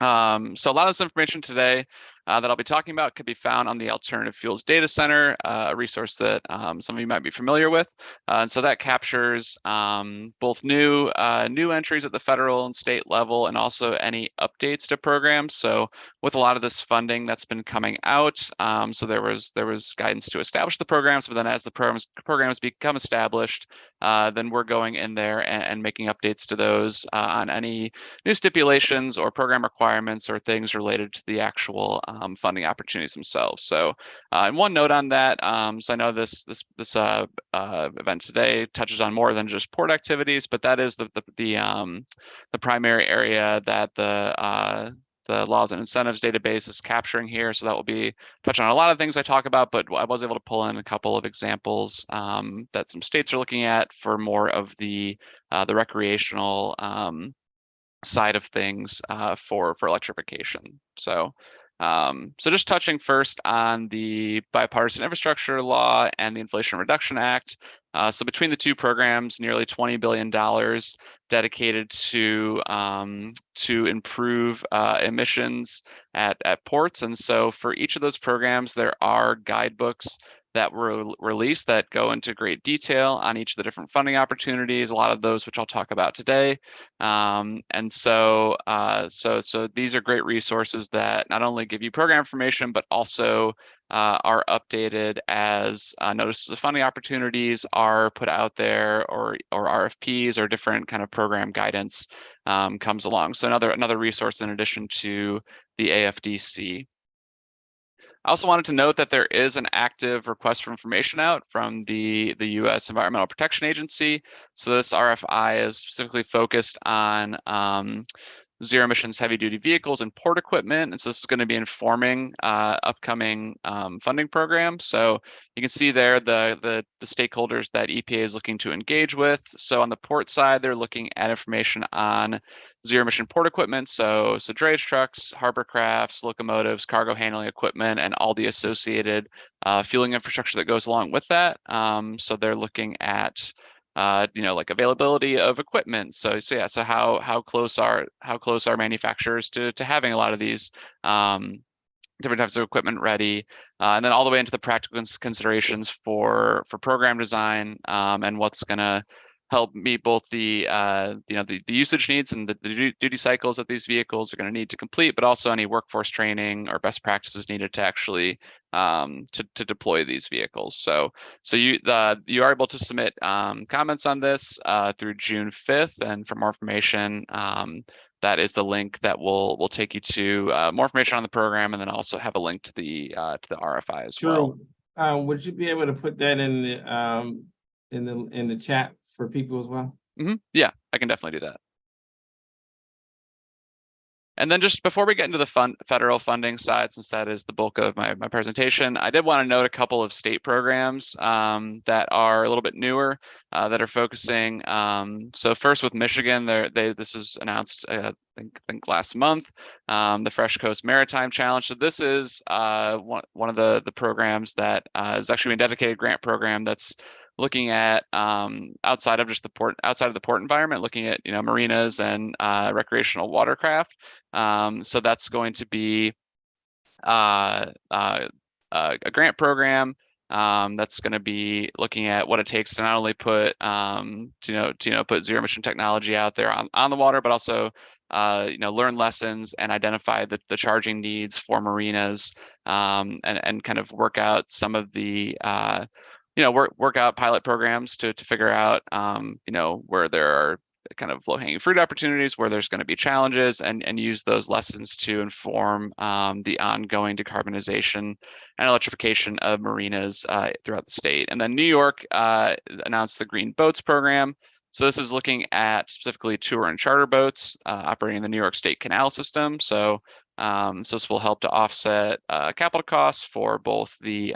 So a lot of this information today that I'll be talking about could be found on the Alternative Fuels Data Center, a resource that some of you might be familiar with. And so that captures both new entries at the federal and state level, and also any updates to programs. So with a lot of this funding that's been coming out, so there was guidance to establish the programs, but then as the programs become established, then we're going in there and making updates to those on any new stipulations or program requirements or things related to the actual funding opportunities themselves. So, and one note on that, so I know this event today touches on more than just port activities, but that is the primary area that the laws and incentives database is capturing here. So that will be touching on a lot of things I talk about, but I was able to pull in a couple of examples that some states are looking at for more of the recreational side of things for electrification. So so just touching first on the Bipartisan Infrastructure Law and the Inflation Reduction Act. So between the two programs, nearly $20 billion dedicated to improve emissions at ports. And so for each of those programs, there are guidebooks that were released that go into great detail on each of the different funding opportunities, a lot of those which I'll talk about today. And so these are great resources that not only give you program information, but also are updated as notices of funding opportunities are put out there, or RFPs or different kind of program guidance comes along. So another resource in addition to the AFDC. I also wanted to note that there is an active request for information out from the U.S. Environmental Protection Agency. So this RFI is specifically focused on zero emissions heavy duty vehicles and port equipment. And so this is going to be informing upcoming funding programs. So you can see there the stakeholders that EPA is looking to engage with. So on the port side, they're looking at information on zero emission port equipment. So drayage trucks, harbor crafts, locomotives, cargo handling equipment, and all the associated fueling infrastructure that goes along with that. So they're looking at like availability of equipment. So yeah, so how close are manufacturers to having a lot of these different types of equipment ready, and then all the way into the practical considerations for program design, and what's going to help meet both the the usage needs and the duty cycles that these vehicles are going to need to complete, but also any workforce training or best practices needed to actually to deploy these vehicles. So you are able to submit comments on this through June 5th, and for more information, that is the link that will take you to more information on the program, and then also have a link to the RFI as well. Would you be able to put that in the chat for people as well? Yeah, I can definitely do that. And then just before we get into the federal funding side, since that is the bulk of my presentation, I did want to note a couple of state programs that are a little bit newer, that are focusing. So first with Michigan, this was announced I think last month, the Fresh Coast Maritime Challenge. So this is one of the programs that is actually a dedicated grant program that's looking at outside of just the port environment, looking at marinas and recreational watercraft. So that's going to be a grant program that's going to be looking at what it takes to not only put put zero emission technology out there on the water, but also learn lessons and identify the charging needs for marinas, and kind of work out some of the work out pilot programs to figure out where there are kind of low-hanging fruit opportunities, where there's going to be challenges, and use those lessons to inform the ongoing decarbonization and electrification of marinas throughout the state. And then New York announced the Green Boats program. So this is looking at specifically tour and charter boats operating in the New York State Canal system. So this will help to offset capital costs for both the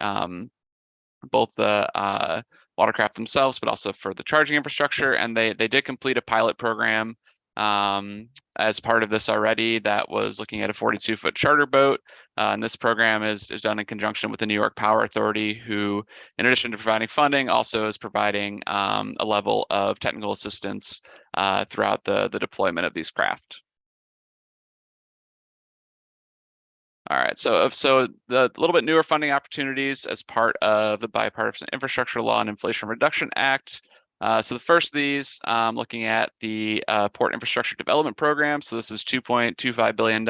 watercraft themselves, but also for the charging infrastructure. And they did complete a pilot program as part of this already that was looking at a 42-foot charter boat. And this program is done in conjunction with the New York Power Authority, who, in addition to providing funding, also is providing a level of technical assistance throughout the deployment of these craft. All right, so the little bit newer funding opportunities as part of the Bipartisan Infrastructure Law and Inflation Reduction Act. So the first of these, looking at the Port Infrastructure Development Program. So this is $2.25 billion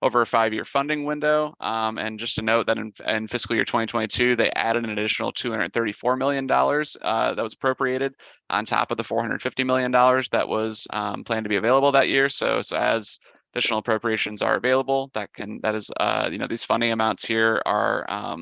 over a 5-year funding window. And just to note that in fiscal year 2022, they added an additional $234 million that was appropriated on top of the $450 million that was planned to be available that year. So as additional appropriations are available, these funding amounts here are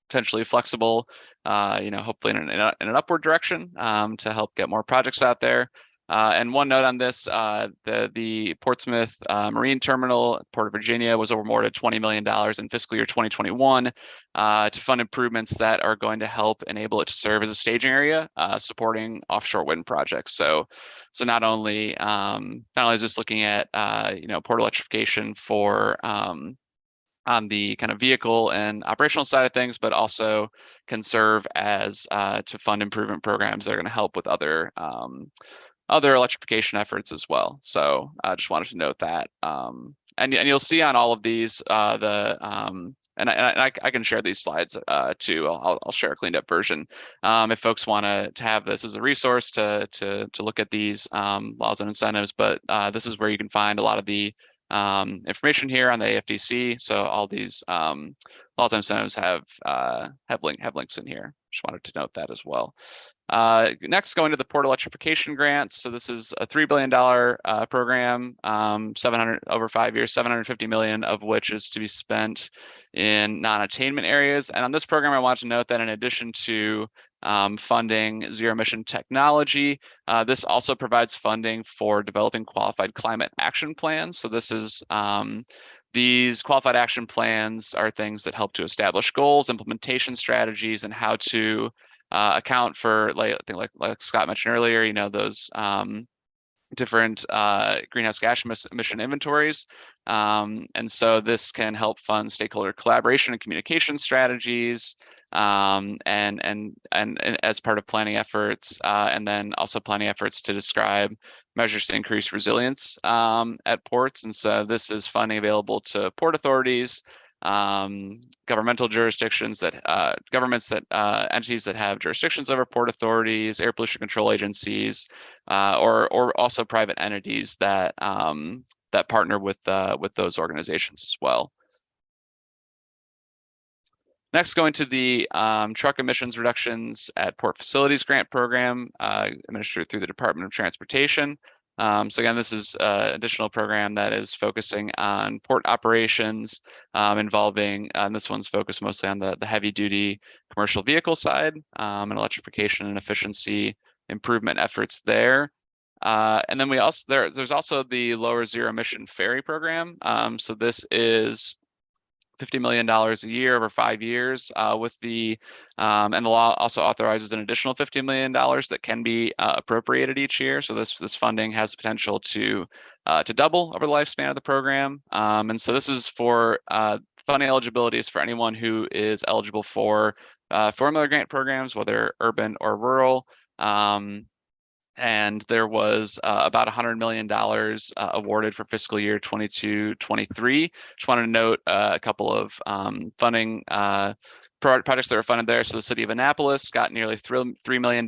potentially flexible, hopefully in an upward direction to help get more projects out there. And one note on this, the Portsmouth Marine Terminal, Port of Virginia, was awarded $20 million in fiscal year 2021 to fund improvements that are going to help enable it to serve as a staging area, supporting offshore wind projects. So not only is this looking at port electrification for on the kind of vehicle and operational side of things, but also can serve as to fund improvement programs that are going to help with other electrification efforts as well. So I just wanted to note that. And you'll see on all of these and I can share these slides too. I'll share a cleaned up version if folks want to have this as a resource to look at these laws and incentives. But this is where you can find a lot of the information here on the AFDC. So all these laws and incentives have links in here. Just wanted to note that as well. Next, going to the port electrification grants. So this is a $3 billion program, 700 over 5 years, 750 million of which is to be spent in non-attainment areas. And on this program, I want to note that in addition to funding zero emission technology, this also provides funding for developing qualified climate action plans. So this is these qualified action plans are things that help to establish goals, implementation strategies, and how to account for, like Scott mentioned earlier, those different greenhouse gas emission inventories. And so this can help fund stakeholder collaboration and communication strategies, and as part of planning efforts, and then also planning efforts to describe measures to increase resilience at ports. And so this is funding available to port authorities, governmental jurisdictions entities that have jurisdictions over port authorities, air pollution control agencies, or also private entities that partner with those organizations as well. Next, going to the truck emissions reductions at port facilities grant program administered through the Department of Transportation. So again, this is an additional program that is focusing on port operations involving, and this one's focused mostly on the heavy duty commercial vehicle side, and electrification and efficiency improvement efforts there. And then there's also the lower zero emission ferry program. So this is $50 million a year over 5 years with and the law also authorizes an additional $50 million that can be appropriated each year. So this funding has the potential to double over the lifespan of the program. And so this is for funding eligibilities for anyone who is eligible for formula grant programs, whether urban or rural. And there was about $100 million awarded for fiscal year 22-23. Just wanted to note a couple of funding projects that were funded there. So the city of Annapolis got nearly $3 million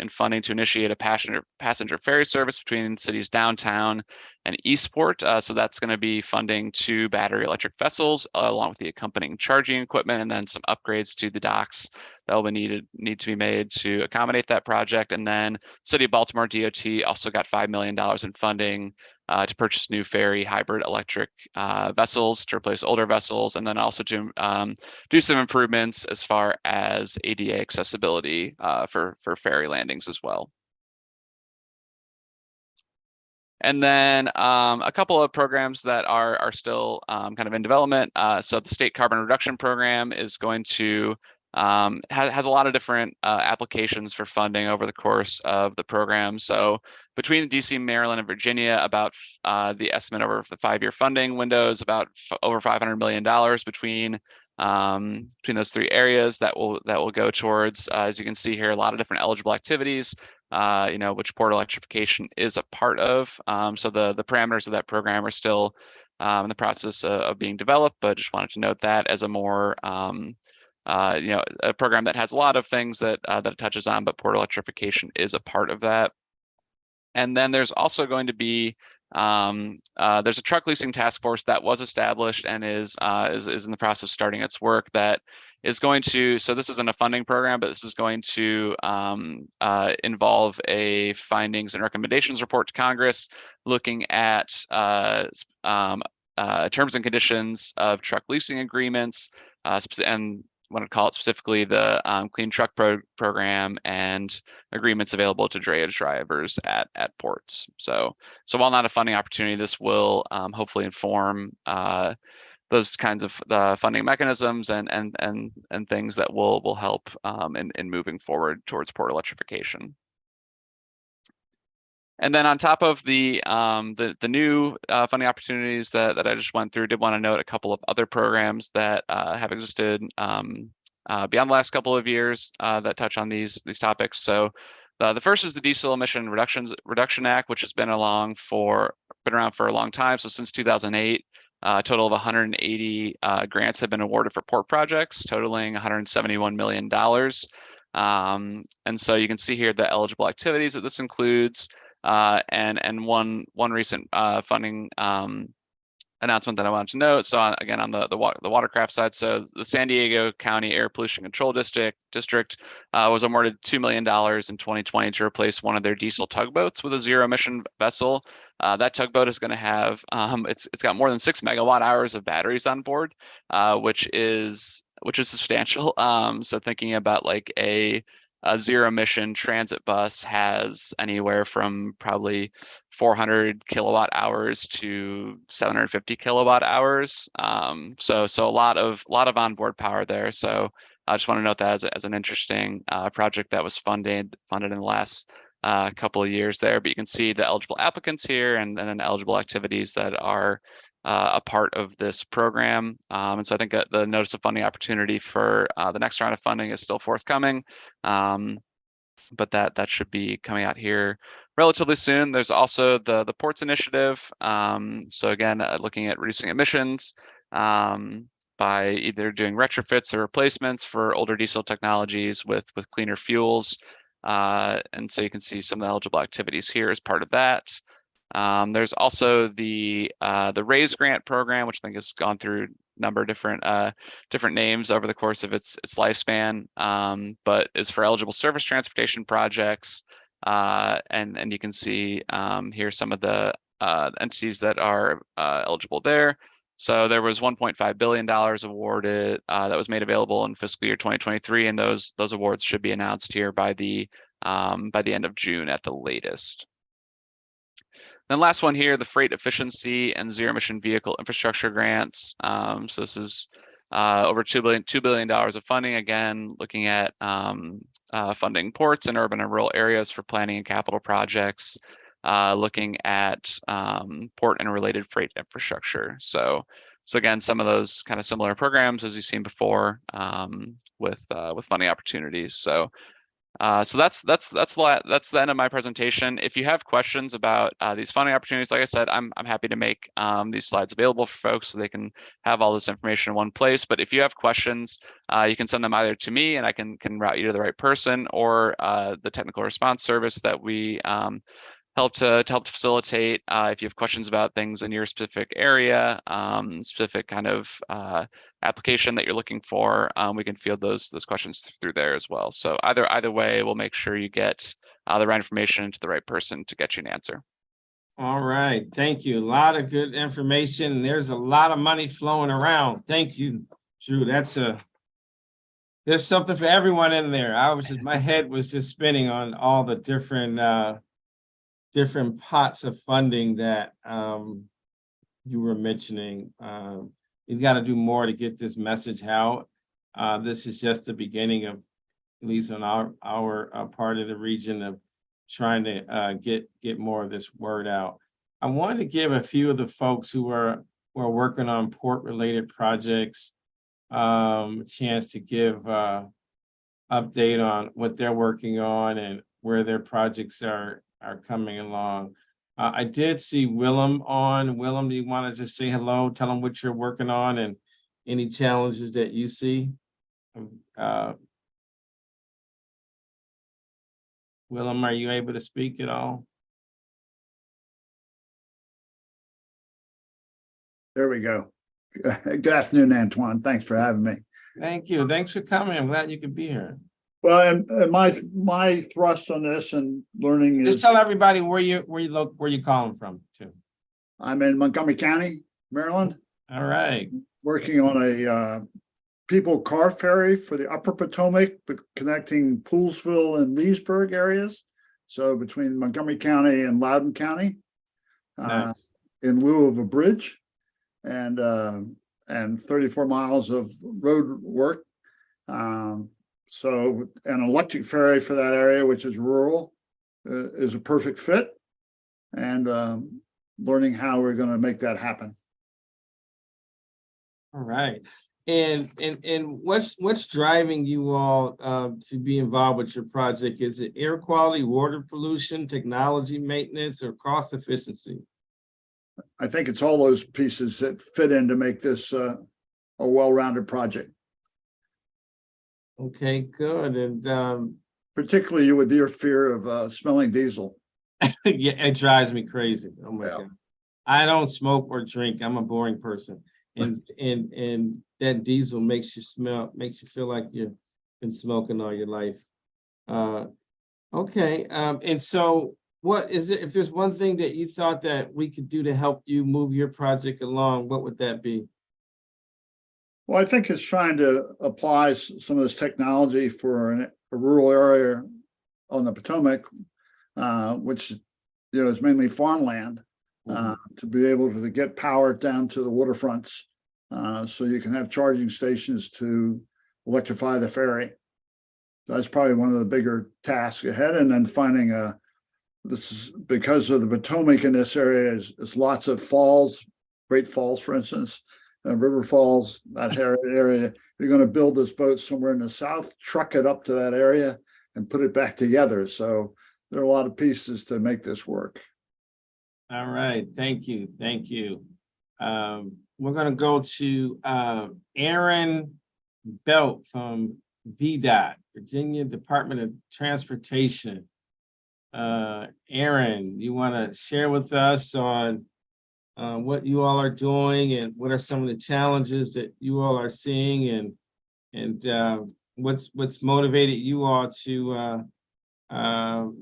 in funding to initiate a passenger ferry service between the city's downtown and Eastport. So that's going to be funding 2 battery electric vessels along with the accompanying charging equipment, and then some upgrades to the docks that will need to be made to accommodate that project. And then City of Baltimore DOT also got $5 million in funding to purchase new ferry hybrid electric vessels to replace older vessels, and then also to do some improvements as far as ADA accessibility for ferry landings as well. And then a couple of programs that are still kind of in development. So the state carbon reduction program is going to has a lot of different applications for funding over the course of the program. So between DC, Maryland, and Virginia, about the estimate over the 5-year funding window is about over $500 million between those 3 areas that will go towards, as you can see here, a lot of different eligible activities, which port electrification is a part of. So the parameters of that program are still in the process of being developed, but just wanted to note that as a more a program that has a lot of things that that it touches on, but port electrification is a part of that. And then there's also going to be there's a truck leasing task force that was established and is in the process of starting its work that is going to, so this isn't a funding program, but this is going to involve a findings and recommendations report to Congress looking at terms and conditions of truck leasing agreements, and I want to call it specifically the Clean Truck Program and agreements available to drayage drivers at ports. So while not a funding opportunity, this will hopefully inform those kinds of funding mechanisms and things that will help in moving forward towards port electrification. And then on top of the new funding opportunities that I just went through, did want to note a couple of other programs that have existed beyond the last couple of years that touch on these topics. So the first is the Diesel Emission Reduction Act, which has been around for a long time. So since 2008, a total of 180 grants have been awarded for port projects, totaling $171 million. And so you can see here the eligible activities that this includes. And one recent funding announcement that I wanted to note. So again, on the watercraft side, so the San Diego County Air Pollution Control District was awarded $2 million in 2020 to replace one of their diesel tugboats with a zero emission vessel. That tugboat is going to have it's got more than 6 megawatt hours of batteries on board, which is substantial. So thinking about like a zero emission transit bus has anywhere from probably 400 kilowatt hours to 750 kilowatt hours. So a lot of onboard power there. So I just want to note that as an interesting project that was funded in the last couple of years there. But you can see the eligible applicants here and then eligible activities that are a part of this program. And so I think the notice of funding opportunity for the next round of funding is still forthcoming. But that should be coming out here relatively soon. There's also the Ports Initiative. So again, looking at reducing emissions by either doing retrofits or replacements for older diesel technologies with cleaner fuels. And so you can see some of the eligible activities here as part of that. There's also the RAISE grant program, which I think has gone through a number of different names over the course of its lifespan, but is for eligible surface transportation projects. And you can see here some of the entities that are eligible there. So there was $1.5 billion awarded that was made available in fiscal year 2023, and those awards should be announced here by the end of June at the latest. Then last one here, the Freight Efficiency and Zero Emission Vehicle Infrastructure Grants. So this is over $2 billion of funding, again, looking at funding ports in urban and rural areas for planning and capital projects, looking at port and related freight infrastructure. So again, some of those kind of similar programs as you've seen before with funding opportunities. So that's the end of my presentation. If you have questions about these funding opportunities, like I said, I'm happy to make these slides available for folks so they can have all this information in one place. But if you have questions, you can send them either to me and I can route you to the right person, or the technical response service that we help to facilitate. If you have questions about things in your specific area, specific kind of application that you're looking for, we can field those questions through there as well. So either way, we'll make sure you get the right information to the right person to get you an answer. All right, thank you. A lot of good information. There's a lot of money flowing around. Thank you, Drew. There's something for everyone in there. My head was just spinning on all the different pots of funding that you were mentioning. We've got to do more to get this message out. This is just the beginning of, at least on our part of the region, of trying to get more of this word out. I wanted to give a few of the folks who are working on port-related projects a chance to give update on what they're working on and where their projects are coming along. I did see Willem on. Willem, do you want to just say hello, tell them what you're working on and any challenges that you see? Uh, Willem, are you able to speak at all? There we go. Good afternoon, Antoine. Thanks for having me. Thank you. Thanks for coming. I'm glad you could be here. Well, and my thrust on this and learning Just is tell everybody where you calling from too. I'm in Montgomery County, Maryland, All right. working on a people car ferry for the Upper Potomac, but connecting Poolesville and Leesburg areas. So between Montgomery County and Loudoun County, Nice. in lieu of a bridge, and 34 miles of road work. So an electric ferry for that area, which is rural, is a perfect fit, and learning how we're going to make that happen. All right. And what's driving you all to be involved with your project? Is it air quality, water pollution, technology maintenance, or cost efficiency? I think it's all those pieces that fit in to make this a well-rounded project. Okay, good. And Particularly with your fear of smelling diesel. yeah, it drives me crazy. Oh my Yeah. God. I don't smoke or drink. I'm a boring person. And that diesel makes you feel like you've been smoking all your life. Okay. And so what is it, if there's one thing that you thought that we could do to help you move your project along, what would that be? Well, I think it's trying to apply some of this technology for a rural area on the Potomac, which is mainly farmland, to be able to get power down to the waterfronts, so you can have charging stations to electrify the ferry. That's probably one of the bigger tasks ahead, and then finding this is because of the Potomac in this area is lots of falls, Great Falls, for instance. River Falls, that area, you're going to build this boat somewhere in the south, truck it up to that area, and put it back together. So there are a lot of pieces to make this work. All right, thank you, thank you. We're gonna go to Aaron Belt from VDOT, Virginia Department of Transportation. Aaron, you want to share with us on what you all are doing and what are some of the challenges that you all are seeing, and what's motivated you all to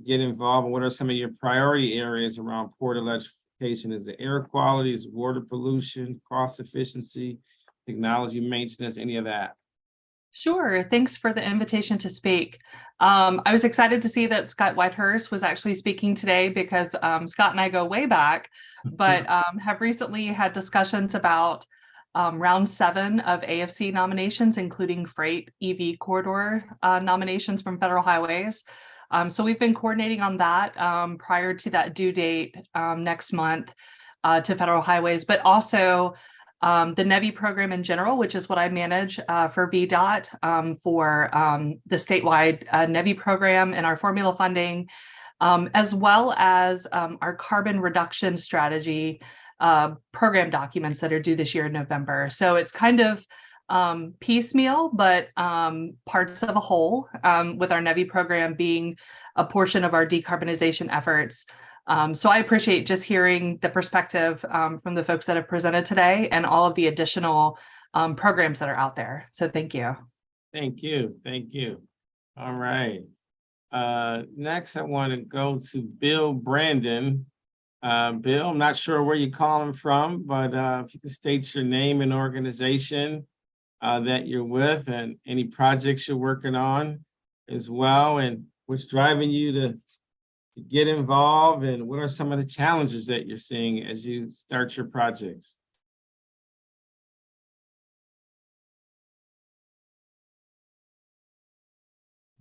get involved, and what are some of your priority areas around port electrification? Is it air quality, is it water pollution, cost efficiency, technology maintenance, any of that? Sure. Thanks for the invitation to speak. I was excited to see that Scott Whitehurst was actually speaking today because Scott and I go way back, but have recently had discussions about round 7 of AFC nominations, including freight EV corridor nominations from Federal Highways. So we've been coordinating on that prior to that due date next month to Federal Highways, but also the NEVI program in general, which is what I manage for VDOT for the statewide NEVI program and our formula funding, as well as our carbon reduction strategy program documents that are due this year in November. So it's kind of piecemeal, but parts of a whole, with our NEVI program being a portion of our decarbonization efforts. So I appreciate just hearing the perspective from the folks that have presented today and all of the additional programs that are out there. So thank you. Thank you, thank you. All right. Next, I want to go to Bill Brandon. Bill, I'm not sure where you're calling from, but if you could state your name and organization that you're with, and any projects you're working on as well, and what's driving you to get involved, and what are some of the challenges that you're seeing as you start your projects?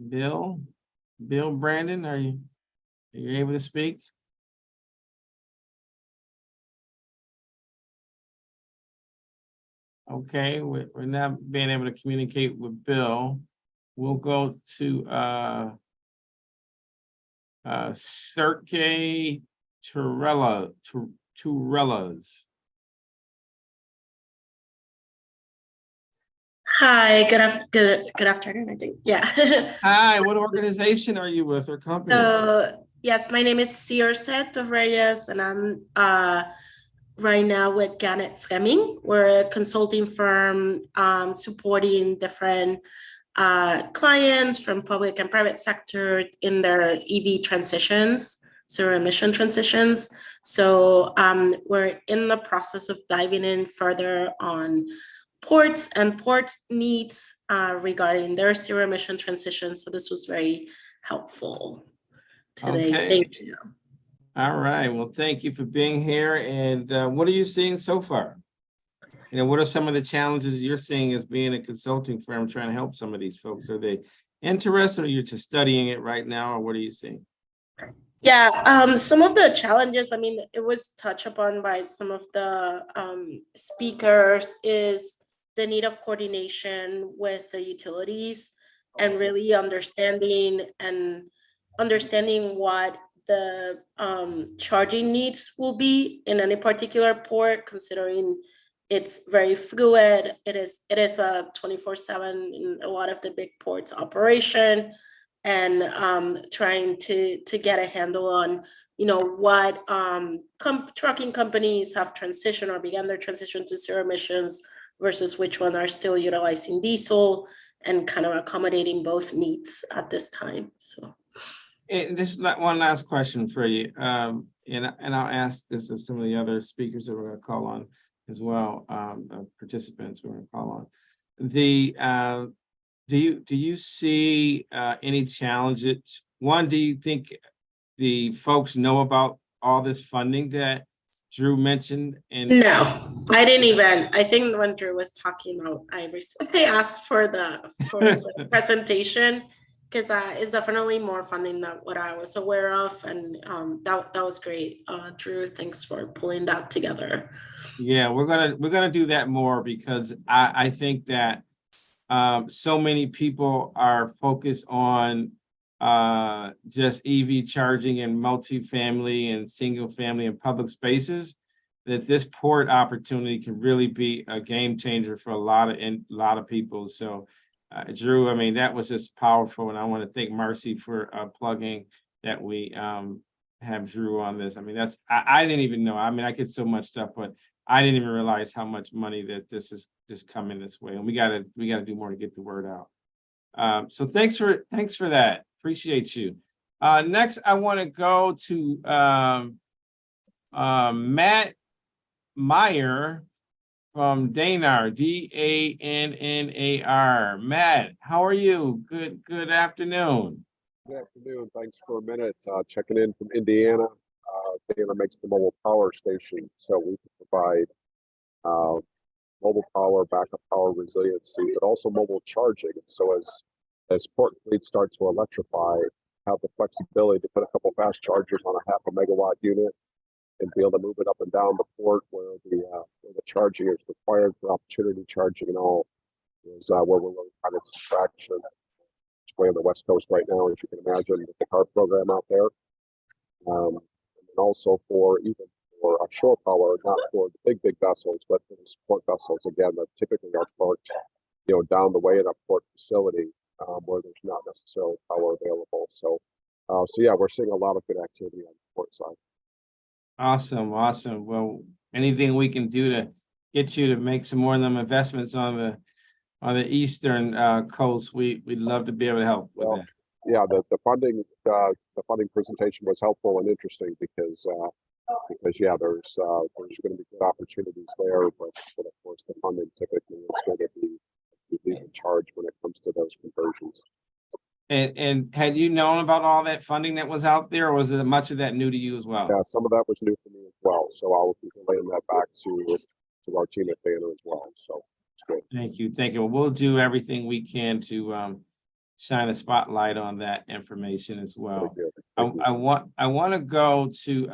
Bill Brandon, are you able to speak? Okay, we're not being able to communicate with Bill. We'll go to Sergey Turellas. Hi, good afternoon, I think. Yeah. Hi, what organization are you with or company? So yes, my name is Circe of Reyes, and I'm right now with Gannett Fleming. We're a consulting firm supporting different clients from public and private sector in their EV transitions, zero emission transitions. So we're in the process of diving in further on ports and port needs regarding their zero emission transition. So this was very helpful today. Okay. Thank you. All right. Well, thank you for being here. And what are you seeing so far? You know, what are some of the challenges you're seeing as being a consulting firm trying to help some of these folks? Are they interested, or you're just studying it right now, or what are you seeing? Yeah, some of the challenges, I mean, it was touched upon by some of the speakers, is the need of coordination with the utilities and really understanding what the charging needs will be in any particular port, considering it's very fluid. It is a 24/7 in a lot of the big ports operation, and trying to get a handle on, you know, what trucking companies have transitioned or began their transition to zero emissions versus which one are still utilizing diesel, and kind of accommodating both needs at this time. So. And just one last question for you, and I'll ask this of some of the other speakers that we're going to call on as well, participants we're going to call on. Do you see any challenges? One, do you think the folks know about all this funding that Drew mentioned? And no, I didn't even. I think when Drew was talking, I recently asked for the presentation, because that is definitely more funding than what I was aware of, and that was great. Drew, thanks for pulling that together. Yeah, we're gonna do that more, because I think that so many people are focused on just EV charging and multifamily and single family and public spaces, that this port opportunity can really be a game changer for a lot of people. So Drew, I mean, that was just powerful, and I want to thank Marcy for plugging that we have Drew on this. I mean, I didn't even know. I mean, I get so much stuff, but I didn't even realize how much money that this is just coming this way, and we gotta do more to get the word out. So thanks for that. Appreciate you. Next, I want to go to Matt Meyer from Danar, DANNAR. Matt, how are you? Good afternoon. Good afternoon. Thanks for a minute. Checking in from Indiana. Danar makes the mobile power station, so we can provide mobile power, backup power, resiliency, but also mobile charging. So as port fleets start to electrify, have the flexibility to put a couple fast chargers on a 0.5 megawatt unit and be able to move it up and down the port where the charging is required for opportunity charging and all, is where we're really finding some traction. It's way on the West Coast right now, as you can imagine, with the CARB program out there. And also for shore power, not for the big vessels, but for the support vessels, again, that typically are parked, down the way in a port facility where there's not necessarily power available. So yeah, we're seeing a lot of good activity on the port side. Awesome. Well, anything we can do to get you to make some more of them investments on the eastern coast, we'd love to be able to help with that. Yeah, the funding presentation was helpful and interesting because yeah, there's going to be good opportunities there, but of course the funding typically is going to be leading charge when it comes to those conversions. And had you known about all that funding that was out there, or was it much of that new to you as well? Yeah, some of that was new for me as well. So I'll be relaying that back to our team at Danar as well. So it's good. Thank you. Well, we'll do everything we can to shine a spotlight on that information as well. I want to go to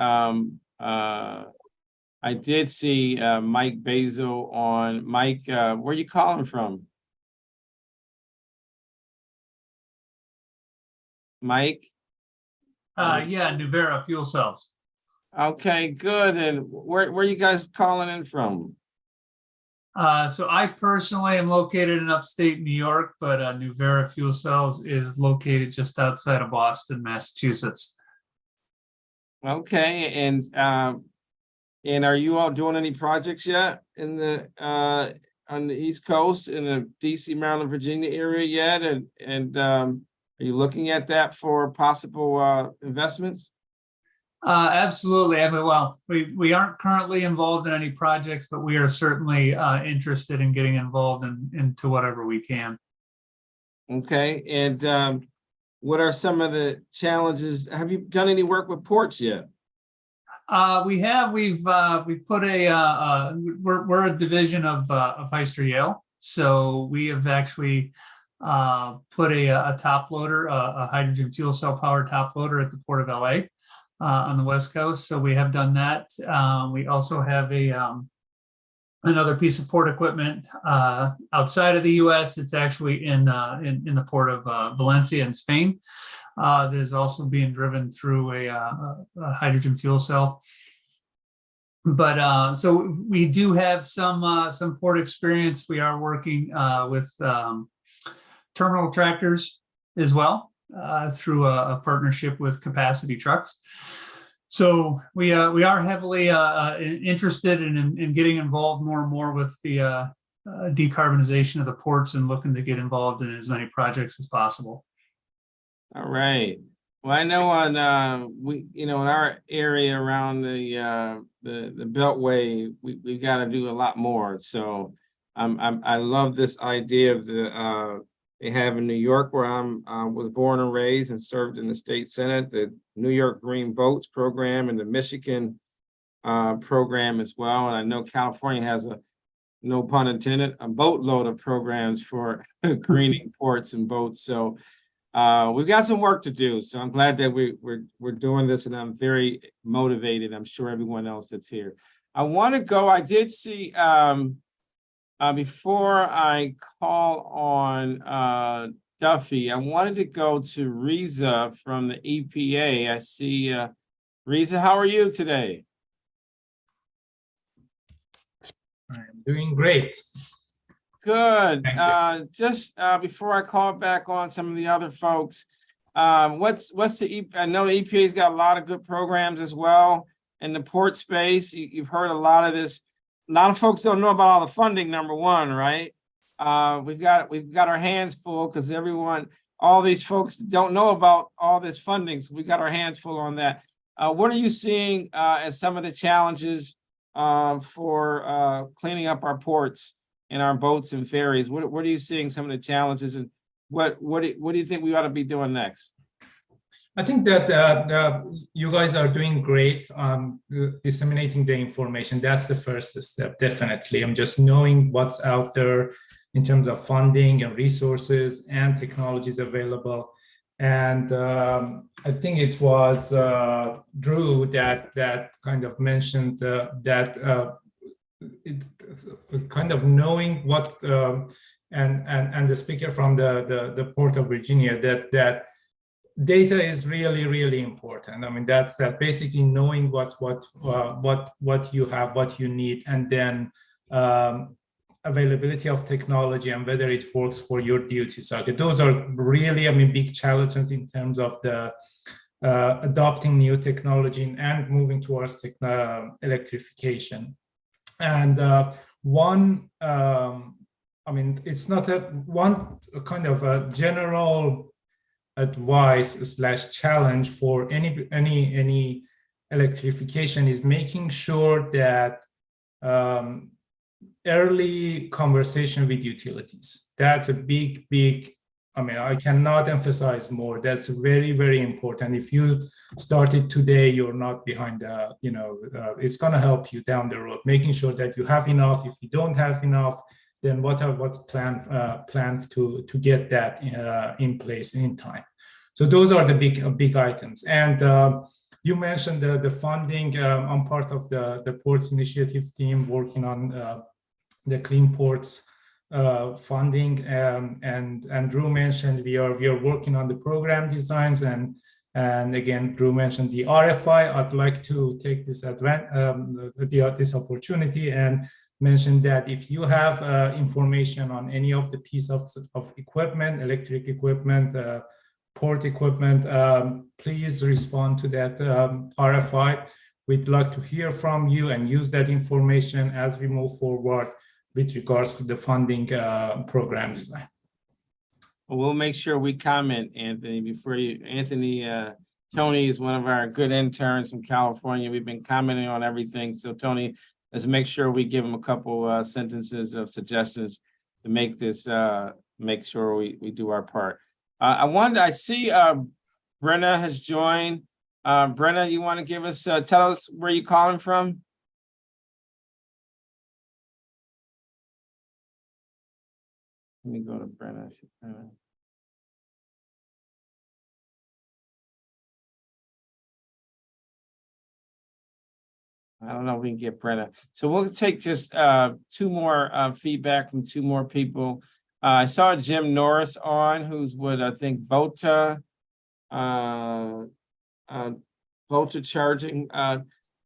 I did see Mike Basil on. Mike, where are you calling from? Mike? Yeah, Nuvera fuel cells. Okay, good. And where you guys calling in from? So I personally am located in upstate New York, but Nuvera Fuel Cells is located just outside of Boston, Massachusetts. Okay, and are you all doing any projects yet in the on the East Coast in the DC, Maryland, Virginia area yet? And are you looking at that for possible investments? Absolutely. I mean, well, we aren't currently involved in any projects, but we are certainly interested in getting involved into whatever we can. Okay, and what are some of the challenges? Have you done any work with ports yet? We've put we're a division of Heister Yale, so we have actually put a top loader, a hydrogen fuel cell powered top loader at the Port of LA on the West Coast. So we have done that. We also have another piece of port equipment outside of the U.S. It's actually in the port of Valencia in Spain. That is also being driven through a hydrogen fuel cell. But so we do have some port experience. We are working with terminal tractors as well through a partnership with Capacity Trucks. So we are heavily interested in getting involved more and more with the decarbonization of the ports and looking to get involved in as many projects as possible. All right. Well, I know on in our area around the Beltway, we've got to do a lot more. So I love this idea of the they have in New York, where I was born and raised and served in the state senate, the New York Green Boats program and the Michigan program as well. And I know California has no pun intended, a boatload of programs for greening ports and boats. So we've got some work to do. So I'm glad that we're doing this, and I'm very motivated. I'm sure everyone else that's here. I want to go. I did see before I call on Duffy, I wanted to go to Riza from the EPA. I see Riza, how are you today? I'm doing great. Good. Just before I call back on some of the other folks, what's the I know the EPA's got a lot of good programs as well in the port space. You've heard a lot of this. A lot of folks don't know about all the funding, number one, right? We've got our hands full because all these folks don't know about all this funding. So we got our hands full on that. What are you seeing as some of the challenges for cleaning up our ports and our boats and ferries? What are you seeing some of the challenges, and what do you think we ought to be doing next? I think that you guys are doing great on disseminating the information. That's the first step, definitely. I'm just knowing what's out there in terms of funding and resources and technologies available. And I think it was Drew that kind of mentioned that it's kind of knowing what and the speaker from the Port of Virginia that data is really, really important. I mean, that's basically knowing what you have, what you need, and then availability of technology and whether it works for your duty cycle. Those are really, I mean, big challenges in terms of the adopting new technology and moving towards electrification. And I mean, it's not one kind of a general advice / challenge for any electrification is making sure that early conversation with utilities. That's a big, I mean, I cannot emphasize more. That's very, very important. If you started today, you're not behind it's going to help you down the road, making sure that you have enough. If you don't have enough, then what's planned to get that in place in time. So those are the big items. And you mentioned the funding. I'm part of the Ports Initiative team working on the Clean Ports funding. And Drew mentioned we are working on the program designs, and And again, Drew mentioned the RFI. I'd like to take this this opportunity and mention that if you have information on any of the pieces of equipment, electric equipment, port equipment, please respond to that RFI. We'd like to hear from you and use that information as we move forward with regards to the funding program design. We'll make sure we comment, Anthony, before you. Anthony, Tony is one of our good interns from California. We've been commenting on everything. So Tony, let's make sure we give him a couple sentences of suggestions to make this, make sure we do our part. I see Brenna has joined. Brenna, you want to give us, tell us where you're calling from? Let me go to Brenna. I don't know if we can get Brenna. So we'll take just two more feedback from two more people. I saw Jim Norris on, who's with, I think, Volta Charging.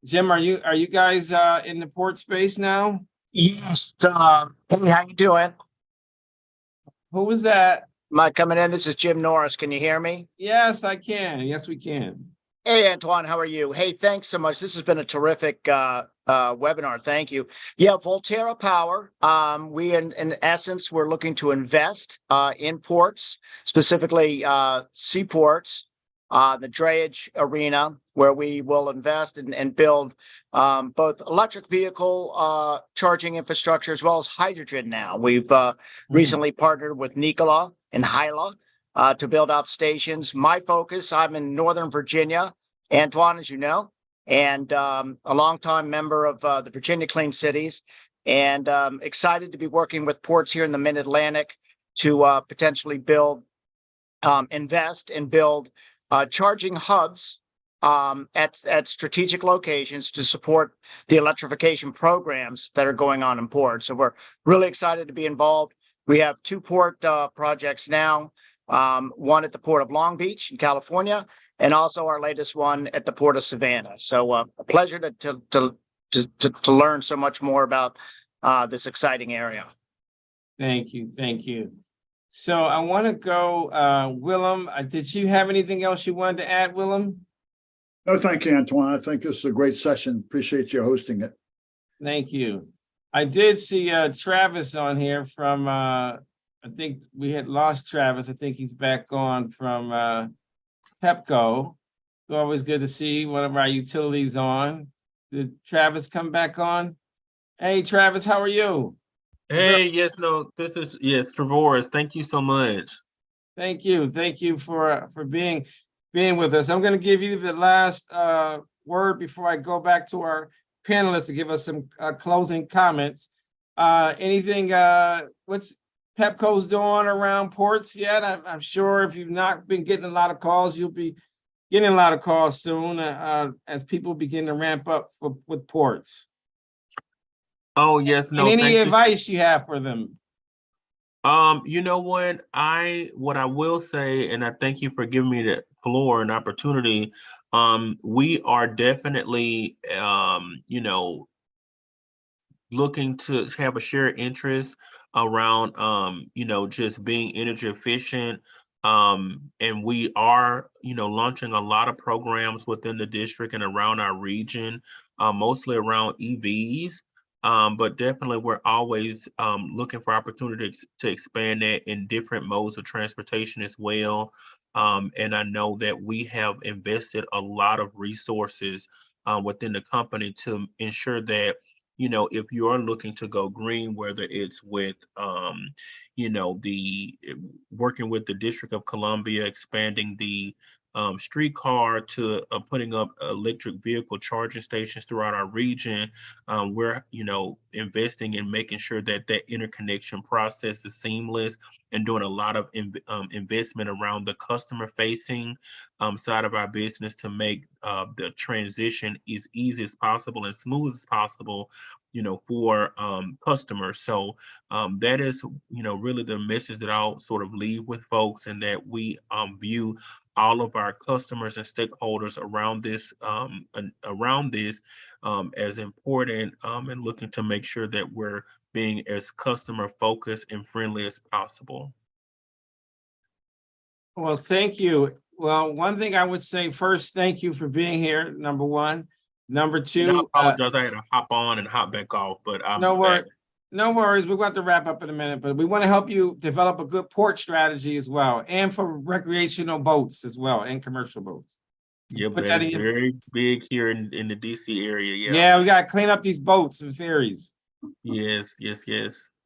Jim, are you guys in the port space now? Yes. Hey, how you doing? Who was that? Am I coming in? This is Jim Norris. Can you hear me? Yes, I can. Yes, we can. Hey, Antoine, how are you? Hey, thanks so much. This has been a terrific webinar. Thank you. Yeah, Volterra Power. We, in essence, we're looking to invest in ports, specifically seaports, the drayage arena, where we will invest and build both electric vehicle charging infrastructure as well as hydrogen now. We've recently partnered with Nikola and Hyla to build out stations. My focus, I'm in Northern Virginia, Antoine, as you know, and a longtime member of the Virginia Clean Cities, and excited to be working with ports here in the Mid-Atlantic to potentially build, invest and build charging hubs at strategic locations to support the electrification programs that are going on in ports. So we're really excited to be involved. We have two port projects now, one at the Port of Long Beach in California, and also our latest one at the Port of Savannah. So a pleasure to learn so much more about this exciting area. Thank you. Thank you. So I want to go, Willem, did you have anything else you wanted to add, Willem? No, thank you, Antoine. I think this is a great session. Appreciate you hosting it. Thank you. I did see Travis on here from, I think we had lost Travis. I think he's back on from Pepco. Always good to see one of our utilities on. Did Travis come back on? Hey, Travis, how are you? Hey, yes, no, this is, yes, Travoris. Thank you so much. Thank you. Thank you for being with us. I'm going to give you the last word before I go back to our panelists to give us some closing comments. Anything, what's Pepco's doing around ports yet? I'm sure if you've not been getting a lot of calls, you'll be getting a lot of calls soon as people begin to ramp up with ports. Oh, yes, no. And any advice you have for them? You know what I will say, and I thank you for giving me the floor and opportunity. We are definitely, you know, looking to have a shared interest around, you know, just being energy efficient. And we are, you know, launching a lot of programs within the district and around our region, mostly around EVs. But definitely we're always looking for opportunities to expand that in different modes of transportation as well. And I know that we have invested a lot of resources within the company to ensure that, you know, if you are looking to go green, whether it's with, you know, working with the District of Columbia, expanding the streetcar to putting up electric vehicle charging stations throughout our region. We're, you know, investing in making sure that that interconnection process is seamless and doing a lot of investment around the customer facing side of our business to make the transition as easy as possible and smooth as possible, you know, for customers. So that is, you know, really the message that I'll sort of leave with folks, and that we view all of our customers and stakeholders around this as important, and looking to make sure that we're being as customer focused and friendly as possible. Well, thank you. Well, one thing I would say first, thank you for being here, number one. Number And I two, apologize, I had to hop on and hop back off, but I'm no back. worries. No worries. We're going to wrap up in a minute, but we want to help you develop a good port strategy as well, and for recreational boats as well, and commercial boats. Yeah, Put that that is in. very big here in the DC area. Yeah. Yeah, we got to clean up these boats and ferries. Yes.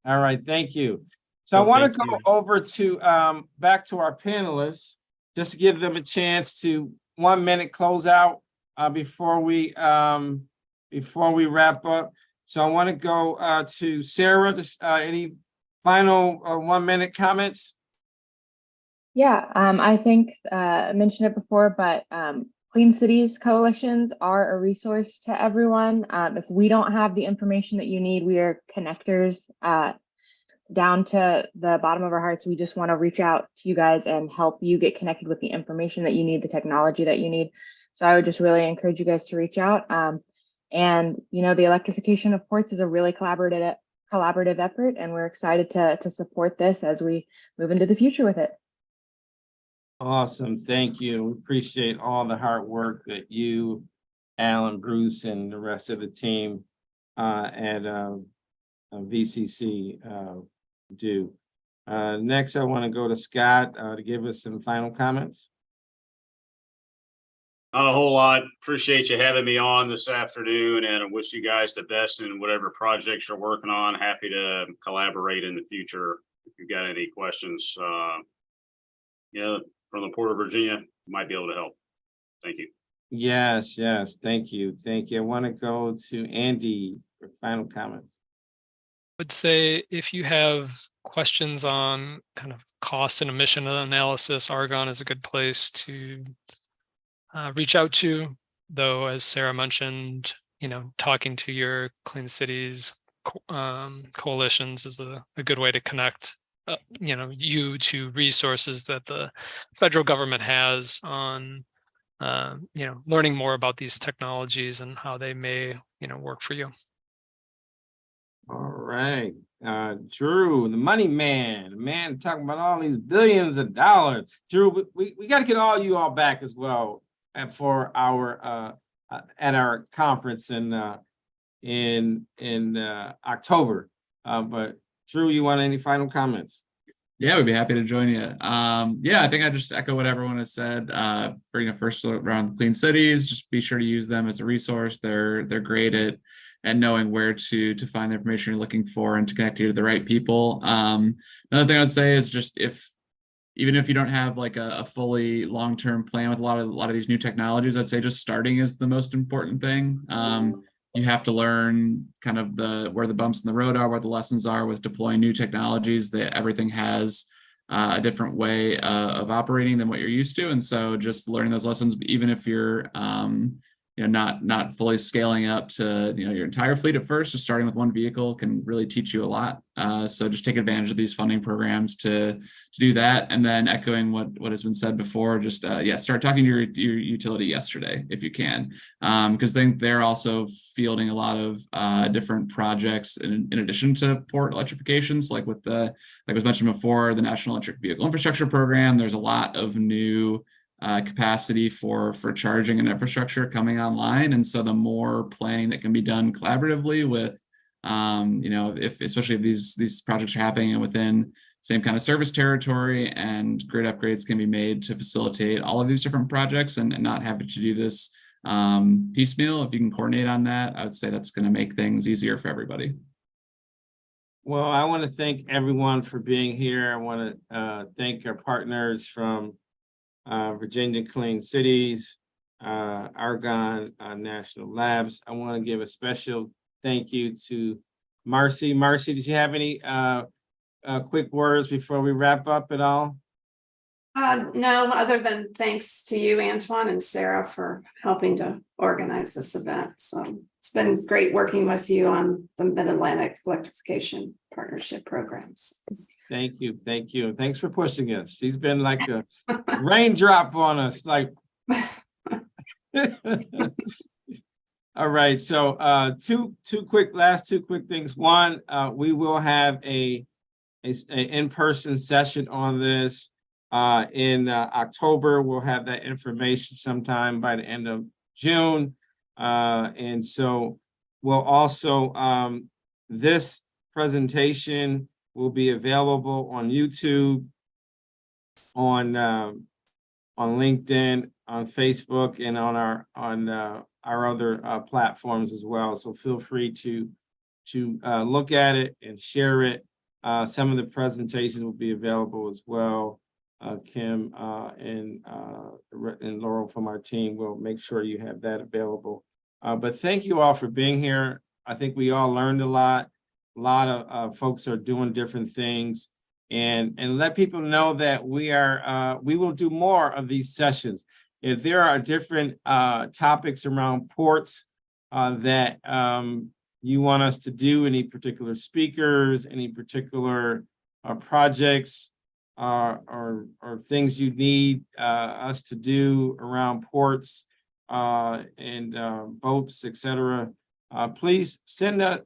All right, thank you. So I Well, want to thank go you. over to back to our panelists, just to give them a chance to 1 minute close out before we wrap up. So I want to go to Sarah. Any final 1 minute comments? Yeah, I think I mentioned it before, but Clean Cities coalitions are a resource to everyone. If we don't have the information that you need, we are connectors down to the bottom of our hearts. We just want to reach out to you guys and help you get connected with the information that you need, the technology that you need. So I would just really encourage you guys to reach out. And you know, the electrification of ports is a really collaborative effort, and we're excited to support this as we move into the future with it. Awesome, thank you. We appreciate all the hard work that you, Alan, Bruce, and the rest of the team at VCC do. Next, I want to go to Scott to give us some final comments. Not a whole lot. Appreciate you having me on this afternoon, and I wish you guys the best in whatever projects you're working on. Happy to collaborate in the future. If you've got any questions, from the Port of Virginia, might be able to help. Thank you. Yes, thank you. I want to go to Andy for final comments. Would say if you have questions on kind of cost and emission analysis, Argonne is a good place to reach out to. Though, as Sarah mentioned, talking to your Clean Cities coalitions is a good way to connect you to resources that the federal government has on learning more about these technologies and how they may work for you. All right, Drew, the money man talking about all these billions of dollars. Drew, we got to get you all back as well for our at our conference in October. But Drew, you want any final comments? Yeah, we'd be happy to join you. Yeah, I think I just echo what everyone has said. First around Clean Cities, just be sure to use them as a resource. They're great at knowing where to find the information you're looking for and to connect you to the right people. Another thing I'd say is just even if you don't have like a fully long-term plan with a lot of these new technologies, I'd say just starting is the most important thing. You have to learn kind of where the bumps in the road are, where the lessons are with deploying new technologies. That everything has a different way of operating than what you're used to, and so just learning those lessons, even if you're not fully scaling up to your entire fleet at first, just starting with one vehicle can really teach you a lot. So just take advantage of these funding programs to do that. And then echoing what has been said before, just start talking to your utility yesterday if you can, because they're also fielding a lot of different projects in addition to port electrifications, like was mentioned before, the National Electric Vehicle Infrastructure Program. There's a lot of new capacity for charging and infrastructure coming online, and so the more planning that can be done collaboratively with especially if these projects are happening within same kind of service territory, and grid upgrades can be made to facilitate all of these different projects and not having to do this piecemeal. If you can coordinate on that, I would say that's going to make things easier for everybody. Well, I want to thank everyone for being here. I want to thank our partners from Virginia Clean Cities, Argonne National Labs. I want to give a special thank you to Marcy. Marcy, did you have any quick words before we wrap up at all? No, other than thanks to you, Antoine and Sarah, for helping to organize this event. So it's been great working with you on the Mid-Atlantic Electrification Partnership programs. Thank you. Thank you. Thanks for pushing us. She's been like a raindrop on us, like. All right, so last two quick things. One, we will have a in-person session on this in October. We'll have that information sometime by the end of June. And so we'll also, this presentation will be available on YouTube, on LinkedIn, on Facebook, and on our other platforms as well. So feel free to look at it and share it. Some of the presentations will be available as well. Kim and Laurel from our team will make sure you have that available. But thank you all for being here. I think we all learned a lot. A lot of folks are doing different things, and let people know that we will do more of these sessions. If there are different topics around ports that you want us to do, any particular speakers, any particular projects or things you need us to do around ports and boats, etc., please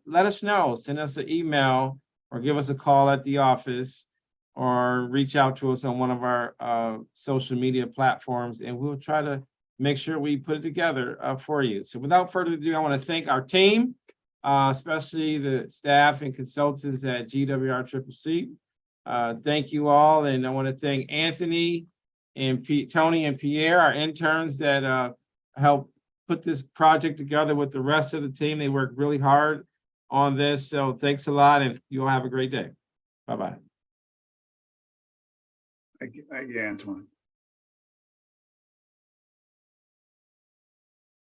let us know. Send us an email or give us a call at the office, or reach out to us on one of our social media platforms, and we'll try to make sure we put it together for you. So without further ado, I want to thank our team, especially the staff and consultants at GWR-CCC. Thank you all, and I want to thank Anthony and Tony and Pierre, our interns that helped put this project together with the rest of the team. They worked really hard on this, so thanks a lot, and you all have a great day. Bye-bye. Thank you, Antoine.